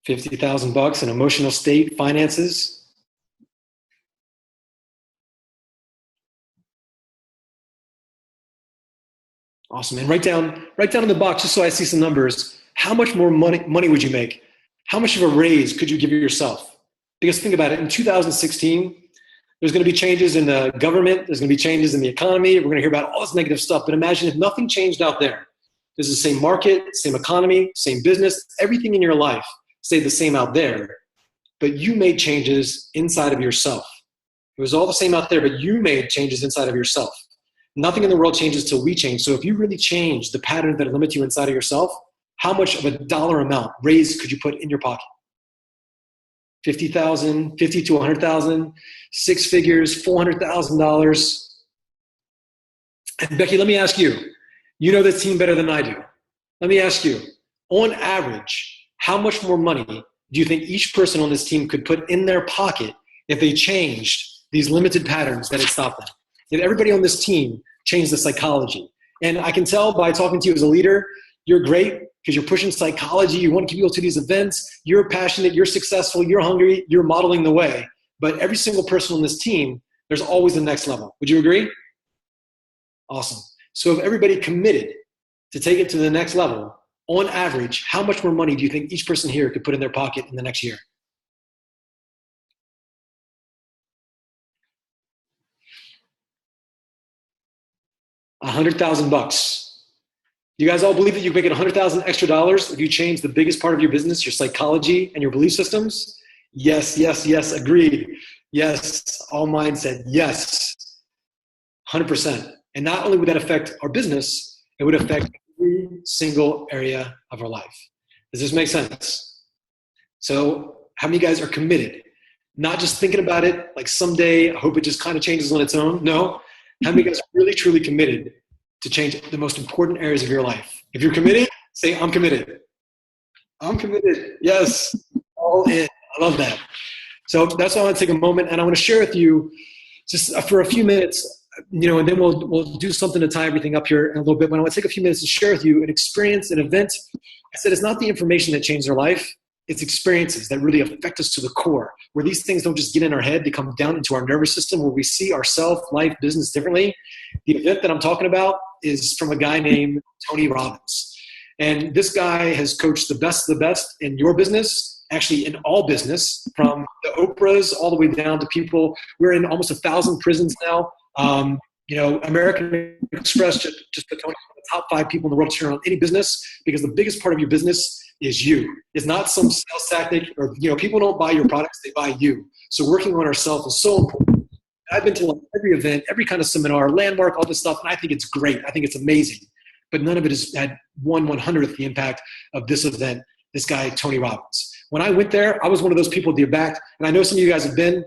$50,000 in emotional state, finances. Awesome. And write down in the box, just so I see some numbers, how much more money would you make? How much of a raise could you give yourself? Because think about it, in 2016, there's going to be changes in the government, there's going to be changes in the economy, we're going to hear about all this negative stuff, but imagine if nothing changed out there. There's the same market, same economy, same business, everything in your life stayed the same out there, but you made changes inside of yourself. It was all the same out there, but you made changes inside of yourself. Nothing in the world changes till we change. So if you really change the pattern that limits you inside of yourself, how much of a dollar amount raise could you put in your pocket? 50,000, 50 to 100,000, six figures, $400,000. And Becky, let me ask you, you know this team better than I do. Let me ask you, on average, how much more money do you think each person on this team could put in their pocket if they changed these limited patterns that had stopped them? If everybody on this team changed the psychology. And I can tell by talking to you as a leader, you're great because you're pushing psychology. You want to get people to these events. You're passionate. You're successful. You're hungry. You're modeling the way. But every single person on this team, there's always the next level. Would you agree? Awesome. So if everybody committed to take it to the next level, on average, how much more money do you think each person here could put in their pocket in the next year? $100,000. You guys all believe that you can make it $100,000 extra dollars if you change the biggest part of your business, your psychology and your belief systems? Yes, yes, yes, agreed. Yes, all mine said yes, 100%. And not only would that affect our business, it would affect every single area of our life. Does this make sense? So how many of you guys are committed? Not just thinking about it like someday, I hope it just kind of changes on its own. No. How many of you guys are really, truly committed to change the most important areas of your life? If you're committed, say, I'm committed. I'm committed. Yes. All in. I love that. So that's why I want to take a moment, and I want to share with you just for a few minutes, and then we'll do something to tie everything up here in a little bit. But I want to take a few minutes to share with you an experience, an event. I said it's not the information that changed their life. It's experiences that really affect us to the core, where these things don't just get in our head, they come down into our nervous system, where we see ourself, life, business differently. The event that I'm talking about is from a guy named Tony Robbins. And this guy has coached the best of the best in your business, actually in all business, from the Oprahs all the way down to people. We're in almost 1,000 prisons now. American Express just put Tony on the top 5 people in the world to turn on any business, because the biggest part of your business is you. It's not some sales tactic, or people don't buy your products, they buy you. So working on ourselves is so important. I've been to every event, every kind of seminar, landmark, all this stuff, and I think it's great. I think it's amazing. But none of it has had 1/100th the impact of this event, this guy, Tony Robbins. When I went there, I was one of those people at the back, and I know some of you guys have been.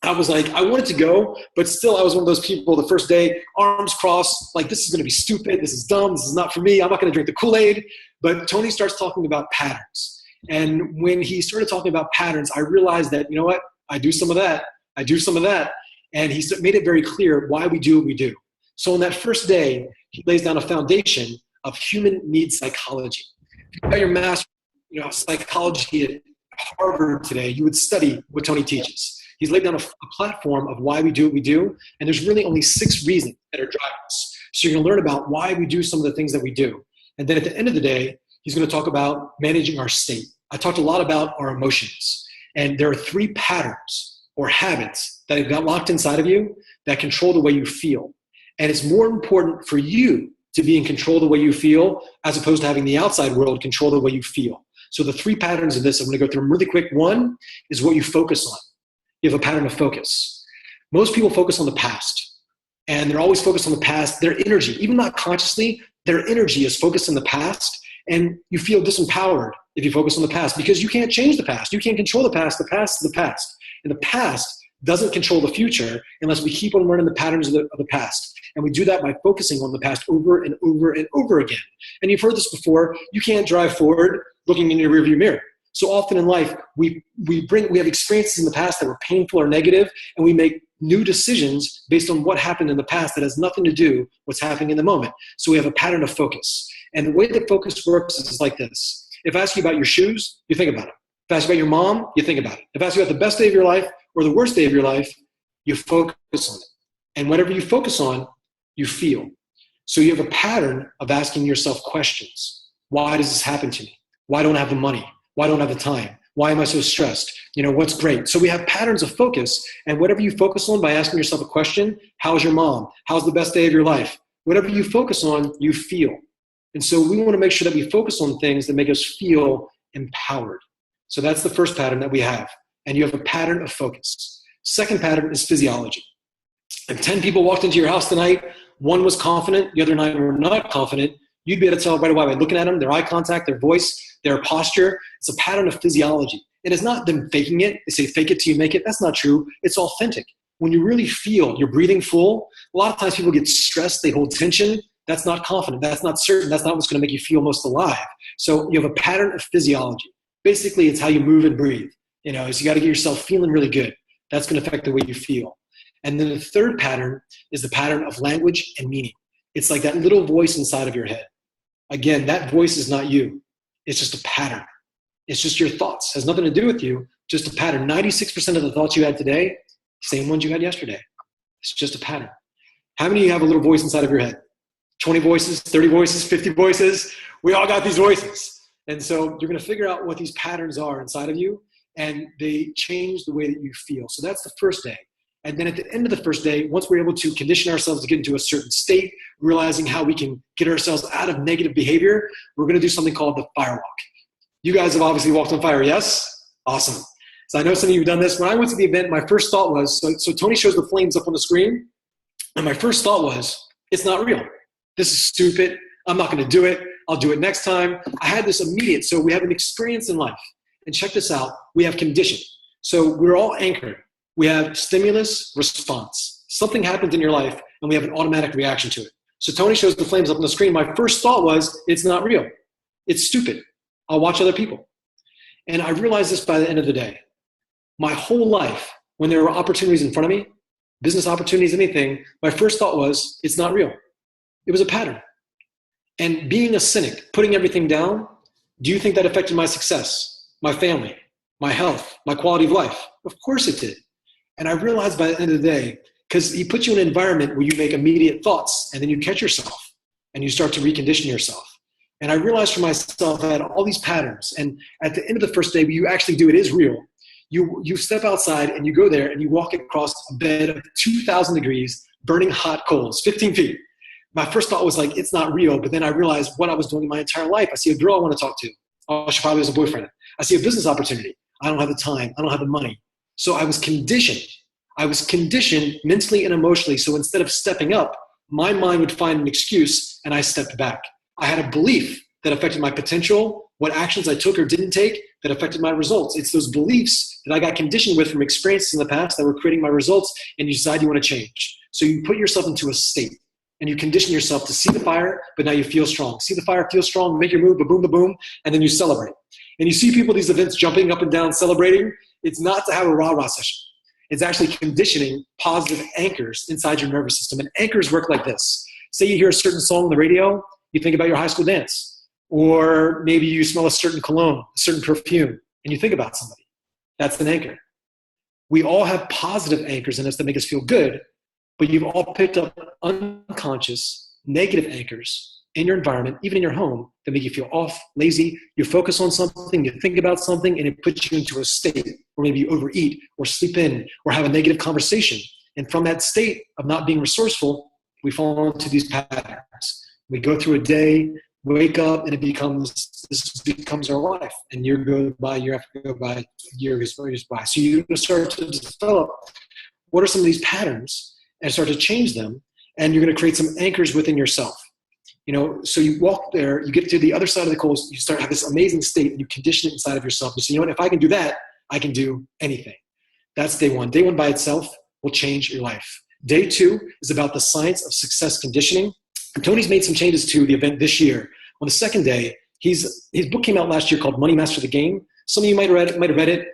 I was like, I wanted to go, but still I was one of those people the first day, arms crossed, like, this is going to be stupid, this is dumb, this is not for me, I'm not going to drink the Kool-Aid. But Tony starts talking about patterns. And when he started talking about patterns, I realized that, you know what, I do some of that. And he made it very clear why we do what we do. So on that first day, he lays down a foundation of human needs psychology. If you got your master's, psychology at Harvard today, you would study what Tony teaches. He's laid down a platform of why we do what we do, and there's really only 6 reasons that are driving us. So you're going to learn about why we do some of the things that we do. And then at the end of the day, he's going to talk about managing our state. I talked a lot about our emotions, and there are 3 patterns or habits that have got locked inside of you that control the way you feel. And it's more important for you to be in control of the way you feel as opposed to having the outside world control the way you feel. So the 3 patterns of this, I'm going to go through them really quick. 1 is what you focus on. You have a pattern of focus. Most people focus on the past, and they're always focused on the past. Their energy, even not consciously, their energy is focused in the past, and you feel disempowered if you focus on the past, because you can't change the past. You can't control the past. The past is the past. And the past doesn't control the future unless we keep on learning the patterns of the past. And we do that by focusing on the past over and over and over again. And you've heard this before. You can't drive forward looking in your rearview mirror. So often in life, we have experiences in the past that were painful or negative, and we make new decisions based on what happened in the past that has nothing to do with what's happening in the moment. So we have a pattern of focus. And the way that focus works is like this. If I ask you about your shoes, you think about it. If I ask you about your mom, you think about it. If I ask you about the best day of your life or the worst day of your life, you focus on it. And whatever you focus on, you feel. So you have a pattern of asking yourself questions. Why does this happen to me? Why don't I have the money? Why don't I have the time? Why am I so stressed? What's great? So we have patterns of focus, and whatever you focus on by asking yourself a question, how's your mom? How's the best day of your life? Whatever you focus on, you feel. And so we want to make sure that we focus on things that make us feel empowered. So that's the first pattern that we have. And you have a pattern of focus. Second pattern is physiology. If 10 people walked into your house tonight, 1 was confident, the other 9 were not confident, you'd be able to tell right away by looking at them, their eye contact, their voice, their posture. It's a pattern of physiology. It is not them faking it. They say fake it till you make it. That's not true. It's authentic. When you really feel you're breathing full, a lot of times people get stressed, they hold tension. That's not confident. That's not certain. That's not what's going to make you feel most alive. So you have a pattern of physiology. Basically, it's how you move and breathe. So you got to get yourself feeling really good. That's going to affect the way you feel. And then the third pattern is the pattern of language and meaning. It's like that little voice inside of your head. Again, that voice is not you. It's just a pattern. It's just your thoughts. It has nothing to do with you, just a pattern. 96% of the thoughts you had today, same ones you had yesterday. It's just a pattern. How many of you have a little voice inside of your head? 20 voices, 30 voices, 50 voices? We all got these voices. And so you're going to figure out what these patterns are inside of you, and they change the way that you feel. So that's the first day. And then at the end of the first day, once we're able to condition ourselves to get into a certain state, realizing how we can get ourselves out of negative behavior, we're going to do something called the firewalk. You guys have obviously walked on fire, yes? Awesome. So I know some of you have done this. When I went to the event, my first thought was, so Tony shows the flames up on the screen, and my first thought was, it's not real. This is stupid. I'm not going to do it. I'll do it next time. I had this immediate, so we have an experience in life. And check this out. We have condition. So we're all anchored. We have stimulus, response. Something happens in your life, and we have an automatic reaction to it. So Tony shows the flames up on the screen. My first thought was, it's not real. It's stupid. I'll watch other people. And I realized this by the end of the day. My whole life, when there were opportunities in front of me, business opportunities, anything, my first thought was, it's not real. It was a pattern. And being a cynic, putting everything down, do you think that affected my success, my family, my health, my quality of life? Of course it did. And I realized by the end of the day, because he puts you in an environment where you make immediate thoughts, and then you catch yourself, and you start to recondition yourself. And I realized for myself I had all these patterns. And at the end of the first day, you actually do, it is real. You step outside, and you go there, and you walk across a bed of 2,000 degrees, burning hot coals, 15 feet. My first thought was like, it's not real. But then I realized what I was doing my entire life. I see a girl I want to talk to. Oh, she probably has a boyfriend. I see a business opportunity. I don't have the time. I don't have the money. So I was conditioned. I was conditioned mentally and emotionally. So instead of stepping up, my mind would find an excuse and I stepped back. I had a belief that affected my potential, what actions I took or didn't take that affected my results. It's those beliefs that I got conditioned with from experiences in the past that were creating my results, and you decide you want to change. So you put yourself into a state and you condition yourself to see the fire, but now you feel strong. See the fire, feel strong, make your move, ba-boom, ba-boom, and then you celebrate. And you see people at these events jumping up and down, celebrating. It's not to have a rah-rah session. It's actually conditioning positive anchors inside your nervous system. And anchors work like this. Say you hear a certain song on the radio, you think about your high school dance. Or maybe you smell a certain cologne, a certain perfume, and you think about somebody. That's an anchor. We all have positive anchors in us that make us feel good, but you've all picked up unconscious, negative anchors in your environment, even in your home, that make you feel off, lazy. You focus on something, you think about something, and it puts you into a state where maybe you overeat or sleep in or have a negative conversation. And from that state of not being resourceful, we fall into these patterns. We go through a day, wake up, and this becomes our life. And year goes by, year after go by, year goes by. So you start to develop what are some of these patterns and start to change them. And you're going to create some anchors within yourself. So you walk there, you get to the other side of the coals, you start to have this amazing state, and you condition it inside of yourself. You say, you know what, if I can do that, I can do anything. That's day one. Day one by itself will change your life. Day two is about the science of success conditioning. And Tony's made some changes to the event this year. On the second day, his book came out last year called Money Master the Game. Some of you might have read it.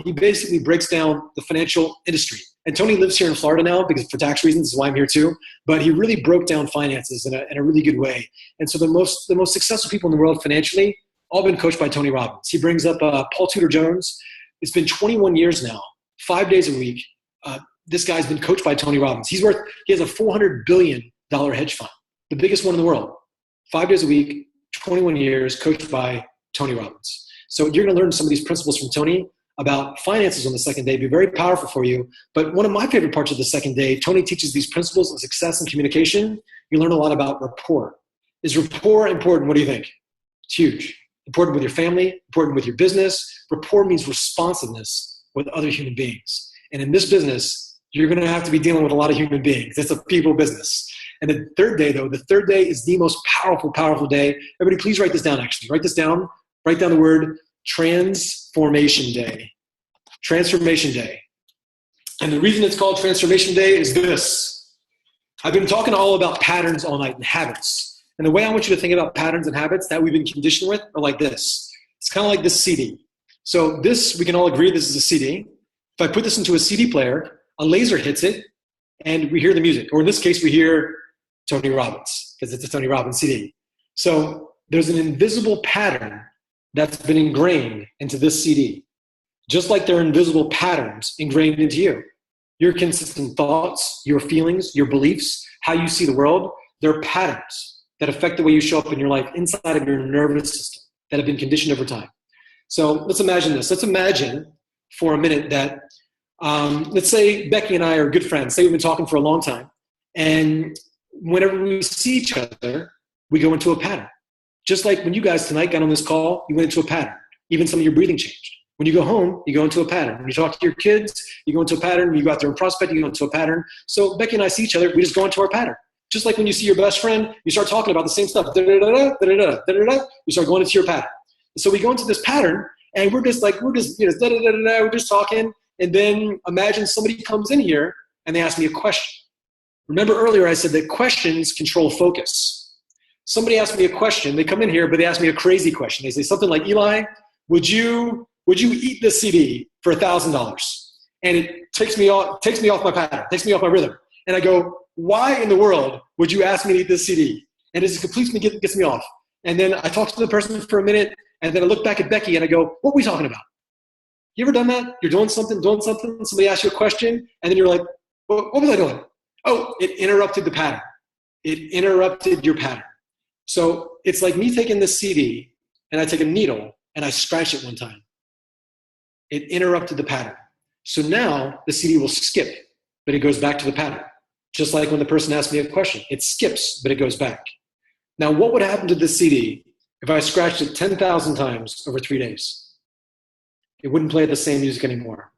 He basically breaks down the financial industry. And Tony lives here in Florida now because for tax reasons, this is why I'm here too. But he really broke down finances in a really good way. And so the most successful people in the world financially, all been coached by Tony Robbins. He brings up Paul Tudor Jones. It's been 21 years now, 5 days a week. This guy's been coached by Tony Robbins. He has a $400 billion hedge fund, the biggest one in the world. 5 days a week, 21 years, coached by Tony Robbins. So you're going to learn some of these principles from Tony about finances on the second day, be very powerful for you. But one of my favorite parts of the second day, Tony teaches these principles of success and communication. You learn a lot about rapport. Is rapport important? What do you think? It's huge. Important with your family, important with your business. Rapport means responsiveness with other human beings. And in this business, you're going to have to be dealing with a lot of human beings. It's a people business. And the third day, though, the third day is the most powerful day. Everybody, please write this down, actually. Write this down. Write down the word Transformation Day. Transformation Day. And the reason it's called Transformation Day is this. I've been talking all about patterns all night and habits. And the way I want you to think about patterns and habits that we've been conditioned with are like this. It's kind of like this CD. So this, we can all agree this is a CD. If I put this into a CD player, a laser hits it, and we hear the music. Or in this case, we hear Tony Robbins, because it's a Tony Robbins CD. So there's an invisible pattern that's been ingrained into this CD. Just like there are invisible patterns ingrained into you. Your consistent thoughts, your feelings, your beliefs, how you see the world, there are patterns that affect the way you show up in your life inside of your nervous system that have been conditioned over time. So let's imagine this. Let's imagine for a minute that, let's say Becky and I are good friends. Say we've been talking for a long time. And whenever we see each other, we go into a pattern. Just like when you guys tonight got on this call, you went into a pattern. Even some of your breathing changed. When you go home, you go into a pattern. When you talk to your kids, you go into a pattern. When you go out there and prospect, you go into a pattern. So Becky and I see each other, we just go into our pattern. Just like when you see your best friend, you start talking about the same stuff. Da-da-da-da, da-da-da, da-da-da. You start going into your pattern. So we go into this pattern, and we're just da-da-da-da-da, we're just talking. And then imagine somebody comes in here, and they ask me a question. Remember earlier I said that questions control focus. Somebody asked me a question. They come in here, but they ask me a crazy question. They say something like, Eli, would you eat this CD for $1,000? And it takes me off my pattern, takes me off my rhythm. And I go, why in the world would you ask me to eat this CD? And it just completely gets me off. And then I talk to the person for a minute, and then I look back at Becky and I go, what were we talking about? You ever done that? You're doing something, somebody asks you a question, and then you're like, what was I doing? Oh, it interrupted the pattern. It interrupted your pattern. So it's like me taking this CD, and I take a needle, and I scratch it one time. It interrupted the pattern. So now the CD will skip, but it goes back to the pattern. Just like when the person asks me a question, it skips, but it goes back. Now, what would happen to this CD if I scratched it 10,000 times over 3 days? It wouldn't play the same music anymore.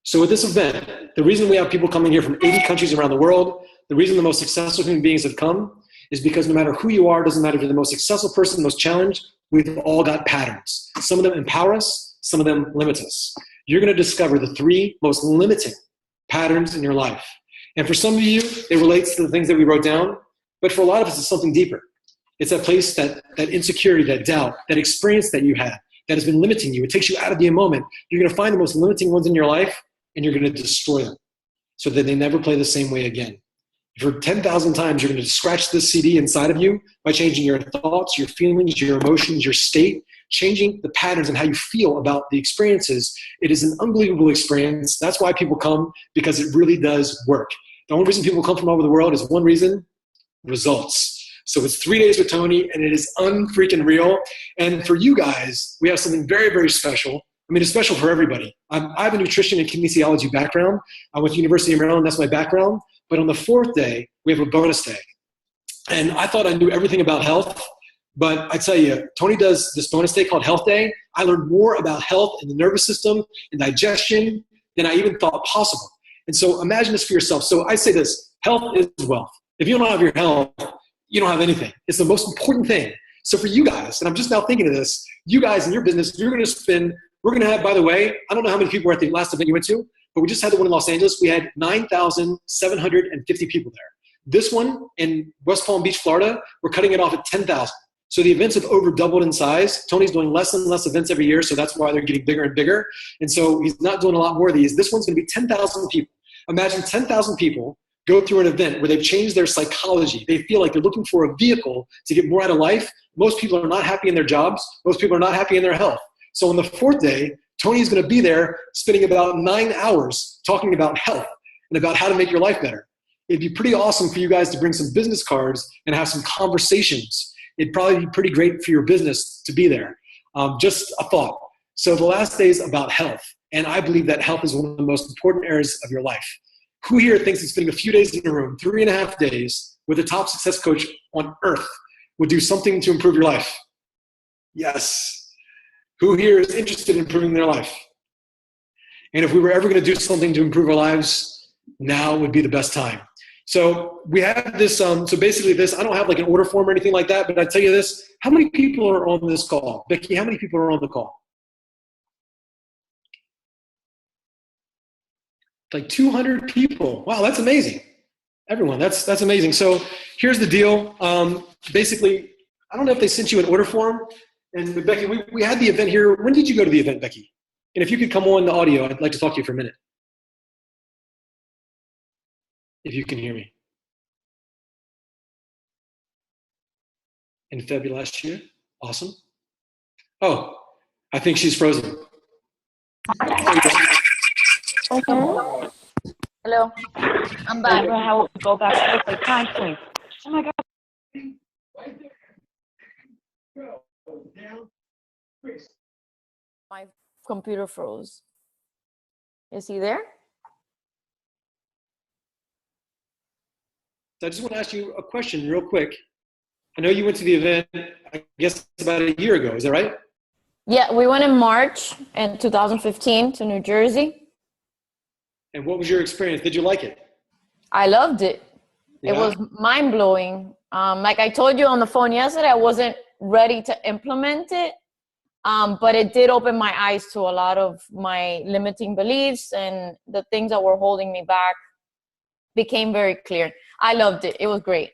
So with this event, the reason we have people coming here from 80 countries around the world, the reason the most successful human beings have come is because no matter who you are, doesn't matter if you're the most successful person, the most challenged, we've all got patterns. Some of them empower us, some of them limit us. You're gonna discover the 3 most limiting patterns in your life. And for some of you, it relates to the things that we wrote down, but for a lot of us, it's something deeper. It's that place, that insecurity, that doubt, that experience that you had that has been limiting you. It takes you out of the moment. You're gonna find the most limiting ones in your life, and you're gonna destroy them so that they never play the same way again. For 10,000 times, you're gonna scratch this CD inside of you by changing your thoughts, your feelings, your emotions, your state, changing the patterns and how you feel about the experiences. It is an unbelievable experience. That's why people come, because it really does work. The only reason people come from all over the world is one reason: results. So it's 3 days with Tony, and it is unfreaking real. And for you guys, we have something very, very special. I mean, it's special for everybody. I have a nutrition and kinesiology background. I went to University of Maryland, that's my background. But on the 4th day, we have a bonus day. And I thought I knew everything about health, but I tell you, Tony does this bonus day called Health Day. I learned more about health and the nervous system and digestion than I even thought possible. And so imagine this for yourself. So I say this: health is wealth. If you don't have your health, you don't have anything. It's the most important thing. So for you guys, and I'm just now thinking of this, you guys in your business, we're going to have, by the way, I don't know how many people were at the last event you went to, but we just had the one in Los Angeles. We had 9,750 people there. This one in West Palm Beach, Florida, we're cutting it off at 10,000. So the events have over doubled in size. Tony's doing less and less events every year, so that's why they're getting bigger and bigger. And so he's not doing a lot more of these. This one's going to be 10,000 people. Imagine 10,000 people go through an event where they've changed their psychology. They feel like they're looking for a vehicle to get more out of life. Most people are not happy in their jobs. Most people are not happy in their health. So on the 4th day, Tony's going to be there spending about 9 hours talking about health and about how to make your life better. It'd be pretty awesome for you guys to bring some business cards and have some conversations. It'd probably be pretty great for your business to be there. Just a thought. So the last day is about health. And I believe that health is one of the most important areas of your life. Who here thinks that spending a few days in a room, 3.5 days, with a top success coach on earth would do something to improve your life? Yes. Who here is interested in improving their life? And if we were ever going to do something to improve our lives, now would be the best time. So we have this, so basically this, I don't have like an order form or anything like that, but I tell you this: how many people are on this call? Becky, how many people are on the call? Like 200 people. Wow, that's amazing. Everyone, that's amazing. So here's the deal. Basically, I don't know if they sent you an order form. And Becky, we had the event here. When did you go to the event, Becky? And if you could come on the audio, I'd like to talk to you for a minute. If you can hear me. In February last year? Awesome. Oh, I think she's frozen. Okay. Hello. I'm back. I don't know how to go back to the time frame. Oh my God. Right there. Go down. My computer froze. Is he there? So I just want to ask you a question real quick. I know you went to the event, I guess about a year ago. Is that right? Yeah, we went in March in 2015 to New Jersey. And what was your experience? Did you like it? I loved it. Yeah. It was mind-blowing. Like I told you on the phone yesterday, I wasn't ready to implement it, but it did open my eyes to a lot of my limiting beliefs, and the things that were holding me back became very clear. I loved it. It was great.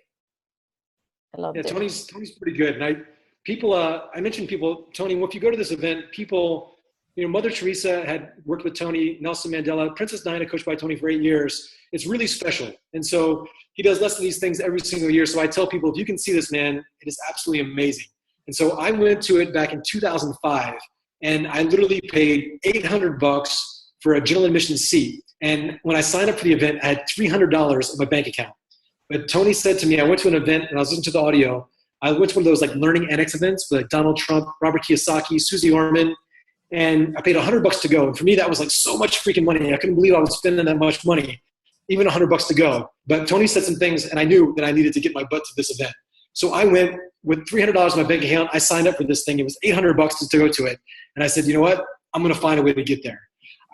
I loved it. Tony's pretty good. And I mentioned people, Tony, if you go to this event, people, Mother Teresa had worked with Tony, Nelson Mandela, Princess Diana coached by Tony for 8 years. It's really special. And so he does less of these things every single year. So I tell people, if you can see this man, it is absolutely amazing. And so I went to it back in 2005, and I literally paid $800 for a general admission seat. And when I signed up for the event, I had $300 in my bank account. But Tony said to me, I went to an event and I was listening to the audio. I went to one of those like learning annex events with like Donald Trump, Robert Kiyosaki, Susie Orman, and I paid $100 to go. And for me, that was like so much freaking money. I couldn't believe I was spending that much money. even $100 to go. But Tony said some things, and I knew that I needed to get my butt to this event. So I went with $300 in my bank account. I signed up for this thing. It was $800 to go to it. And I said, you know what? I'm going to find a way to get there.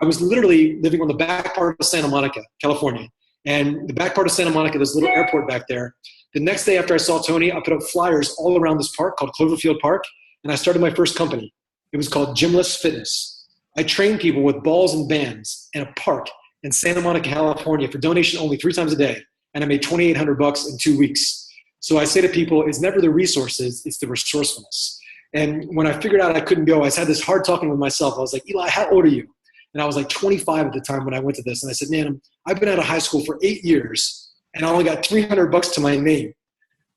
I was literally living on the back part of Santa Monica, California. And the back part of Santa Monica, there's a little airport back there. The next day after I saw Tony, I put up flyers all around this park called Cloverfield Park. And I started my first company. It was called Gymless Fitness. I trained people with balls and bands in a park in Santa Monica, California for donation only 3 times a day. And I made $2,800 in 2 weeks. So I say to people, it's never the resources, it's the resourcefulness. And when I figured out I couldn't go, I had this hard talking with myself. I was like, Eli, how old are you? And I was like 25 at the time when I went to this. And I said, man, I've been out of high school for 8 years and I only got $300 to my name.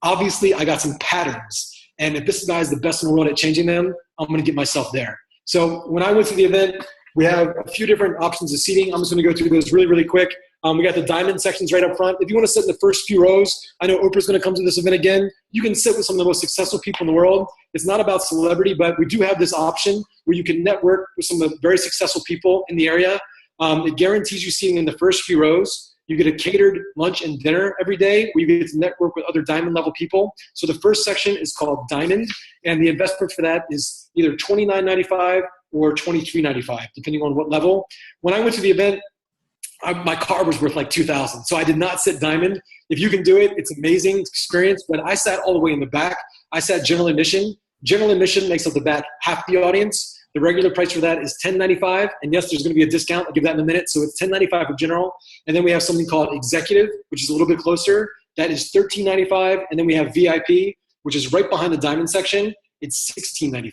Obviously, I got some patterns. And if this guy is the best in the world at changing them, I'm going to get myself there. So when I went to the event, we have a few different options of seating. I'm just going to go through those really, really quick. We got the diamond sections right up front. If you want to sit in the first few rows, I know Oprah's going to come to this event again. You can sit with some of the most successful people in the world. It's not about celebrity, but we do have this option where you can network with some of the very successful people in the area. It guarantees you seating in the first few rows. You get a catered lunch and dinner every day where you get to network with other diamond level people. So the first section is called Diamond, and the investment for that is either $29.95 or $23.95, depending on what level. When I went to the event, my car was worth like $2,000. So I did not sit Diamond. If you can do it, it's amazing experience. But I sat all the way in the back. I sat general admission. General admission makes up the back half the audience. The regular price for that is $10.95. And yes, there's going to be a discount. I'll give that in a minute. So it's $10.95 for general. And then we have something called executive, which is a little bit closer. That is $13.95. And then we have VIP, which is right behind the diamond section. It's $16.95.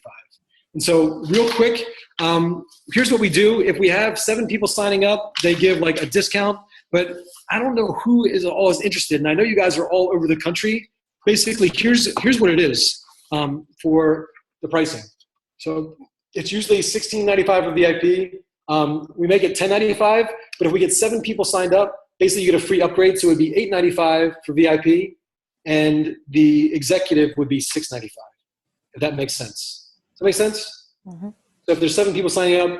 And so real quick, here's what we do. If we have 7 people signing up, they give like a discount, but I don't know who is always interested. And I know you guys are all over the country. Basically, here's what it is for the pricing. So it's usually $16.95 for VIP. We make it $10.95, but if we get 7 people signed up, basically you get a free upgrade. So it would be $8.95 for VIP, and the executive would be $6.95, if that makes sense. Does that make sense? Mm-hmm. So if there's 7 people signing up,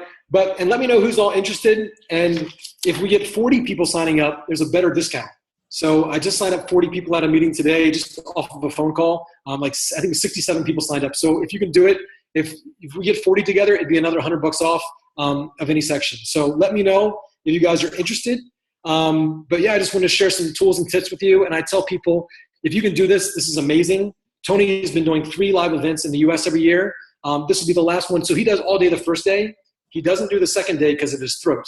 and let me know who's all interested. And if we get 40 people signing up, there's a better discount. So I just signed up 40 people at a meeting today, just off of a phone call. I think 67 people signed up. So if you can do it, if we get 40 together, it'd be another $100 off of any section. So let me know if you guys are interested. But yeah, I just want to share some tools and tips with you. And I tell people, if you can do this, this is amazing. Tony has been doing 3 live events in the US every year. This will be the last one. So he does all day the first day. He doesn't do the second day because of his throat.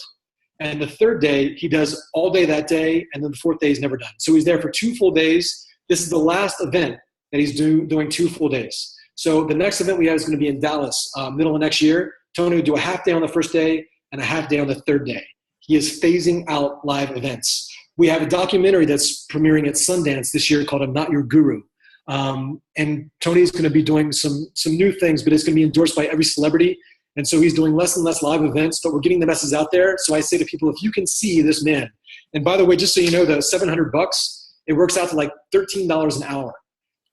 And the third day, he does all day that day. And then the fourth day is never done. So he's there for 2 full days. This is the last event that he's doing 2 full days. So the next event we have is going to be in Dallas, middle of next year. Tony will do a half day on the first day and a half day on the third day. He is phasing out live events. We have a documentary that's premiering at Sundance this year called I'm Not Your Guru. And Tony's going to be doing some new things, but it's going to be endorsed by every celebrity. And so he's doing less and less live events, but we're getting the message out there. So I say to people, if you can see this man, and by the way, just so you know, the $700, it works out to like $13 an hour.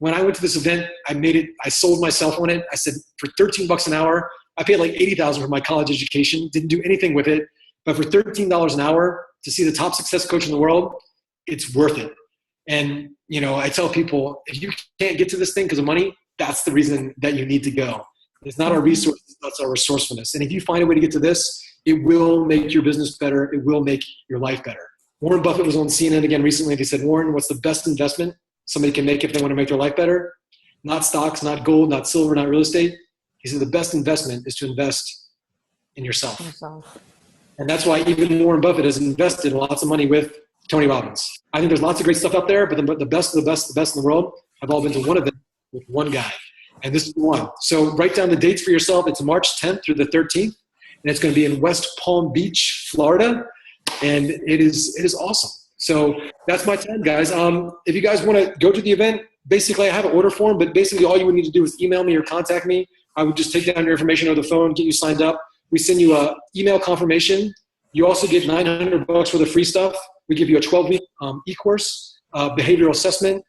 When I went to this event, I sold myself on it. I said, for $13 an hour, I paid like $80,000 for my college education, didn't do anything with it. But for $13 an hour to see the top success coach in the world, it's worth it. And, you know, I tell people, if you can't get to this thing because of money, that's the reason that you need to go. It's not our resources, that's our resourcefulness. And if you find a way to get to this, it will make your business better. It will make your life better. Warren Buffett was on CNN again recently. They said, Warren, what's the best investment somebody can make if they want to make their life better? Not stocks, not gold, not silver, not real estate. He said the best investment is to invest in yourself. And that's why even Warren Buffett has invested lots of money with Tony Robbins. I think there's lots of great stuff out there, but the best of the best in the world have all been to one event with one guy. And this is the one. So write down the dates for yourself. It's March 10th through the 13th. And it's going to be in West Palm Beach, Florida. And it is awesome. So that's my 10, guys. If you guys want to go to the event, basically I have an order form, but basically all you would need to do is email me or contact me. I would just take down your information over the phone, get you signed up. We send you a email confirmation. You also get $900 for the free stuff. We give you a 12-week e-course, behavioral assessment.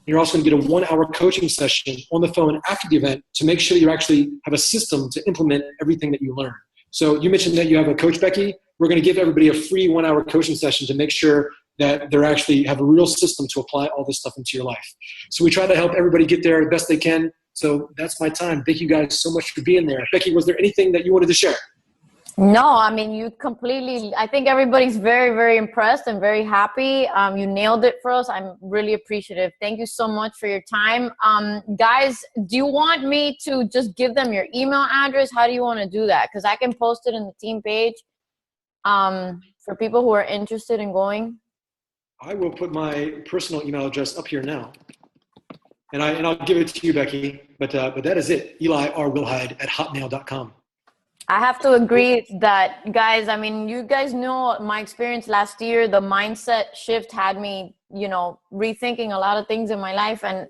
You're also going to get a 1-hour coaching session on the phone after the event to make sure you actually have a system to implement everything that you learn. So you mentioned that you have a coach, Becky. We're going to give everybody a free 1-hour coaching session to make sure that they're actually have a real system to apply all this stuff into your life. So we try to help everybody get there the best they can. So that's my time. Thank you guys so much for being there. Becky, was there anything that you wanted to share? No, I mean, you completely, I think everybody's very, very impressed and very happy. You nailed it for us. I'm really appreciative. Thank you so much for your time. Guys, do you want me to just give them your email address? How do you want to do that? Because I can post it in the team page for people who are interested in going. I will put my personal email address up here now. And I'll give it to you, Becky. But that is it. Eli R. WilHilde at hotmail.com. I have to agree that, guys, I mean, you guys know my experience last year. The mindset shift had me, you know, rethinking a lot of things in my life. And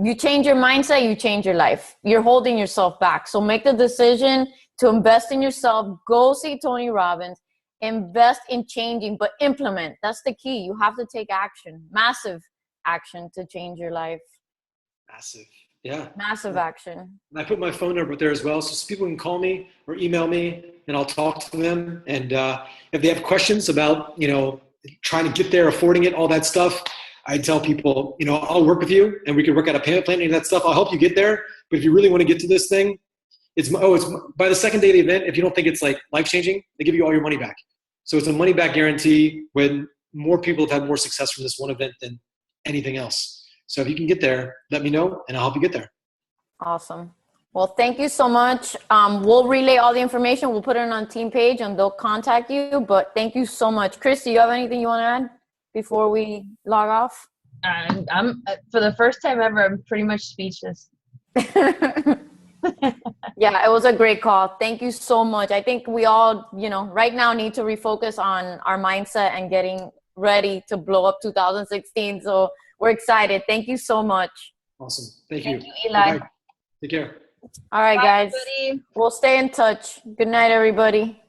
you change your mindset, you change your life. You're holding yourself back. So make the decision to invest in yourself. Go see Tony Robbins. Invest in changing, but implement. That's the key. You have to take action, massive action to change your life. Massive. Yeah. Massive action. And I put my phone number there as well, so people can call me or email me, and I'll talk to them. And if they have questions about, you know, trying to get there, affording it, all that stuff, I tell people, you know, I'll work with you, and we can work out a payment plan and that stuff. I'll help you get there. But if you really want to get to this thing, it's by the second day of the event. If you don't think it's like life-changing, they give you all your money back. So it's a money-back guarantee when more people have had more success from this one event than anything else. So if you can get there, let me know, and I'll help you get there. Awesome. Well, thank you so much. We'll relay all the information. We'll put it on team page, and they'll contact you. But thank you so much. Chris, do you have anything you want to add before we log off? I'm for the first time ever, I'm pretty much speechless. Yeah, it was a great call. Thank you so much. I think we all, you know, right now need to refocus on our mindset and getting ready to blow up 2016. So we're excited. Thank you so much. Awesome. Thank you. Thank you, Eli. Bye. Take care. All right, Bye, guys. everybody. We'll stay in touch. Good night, everybody.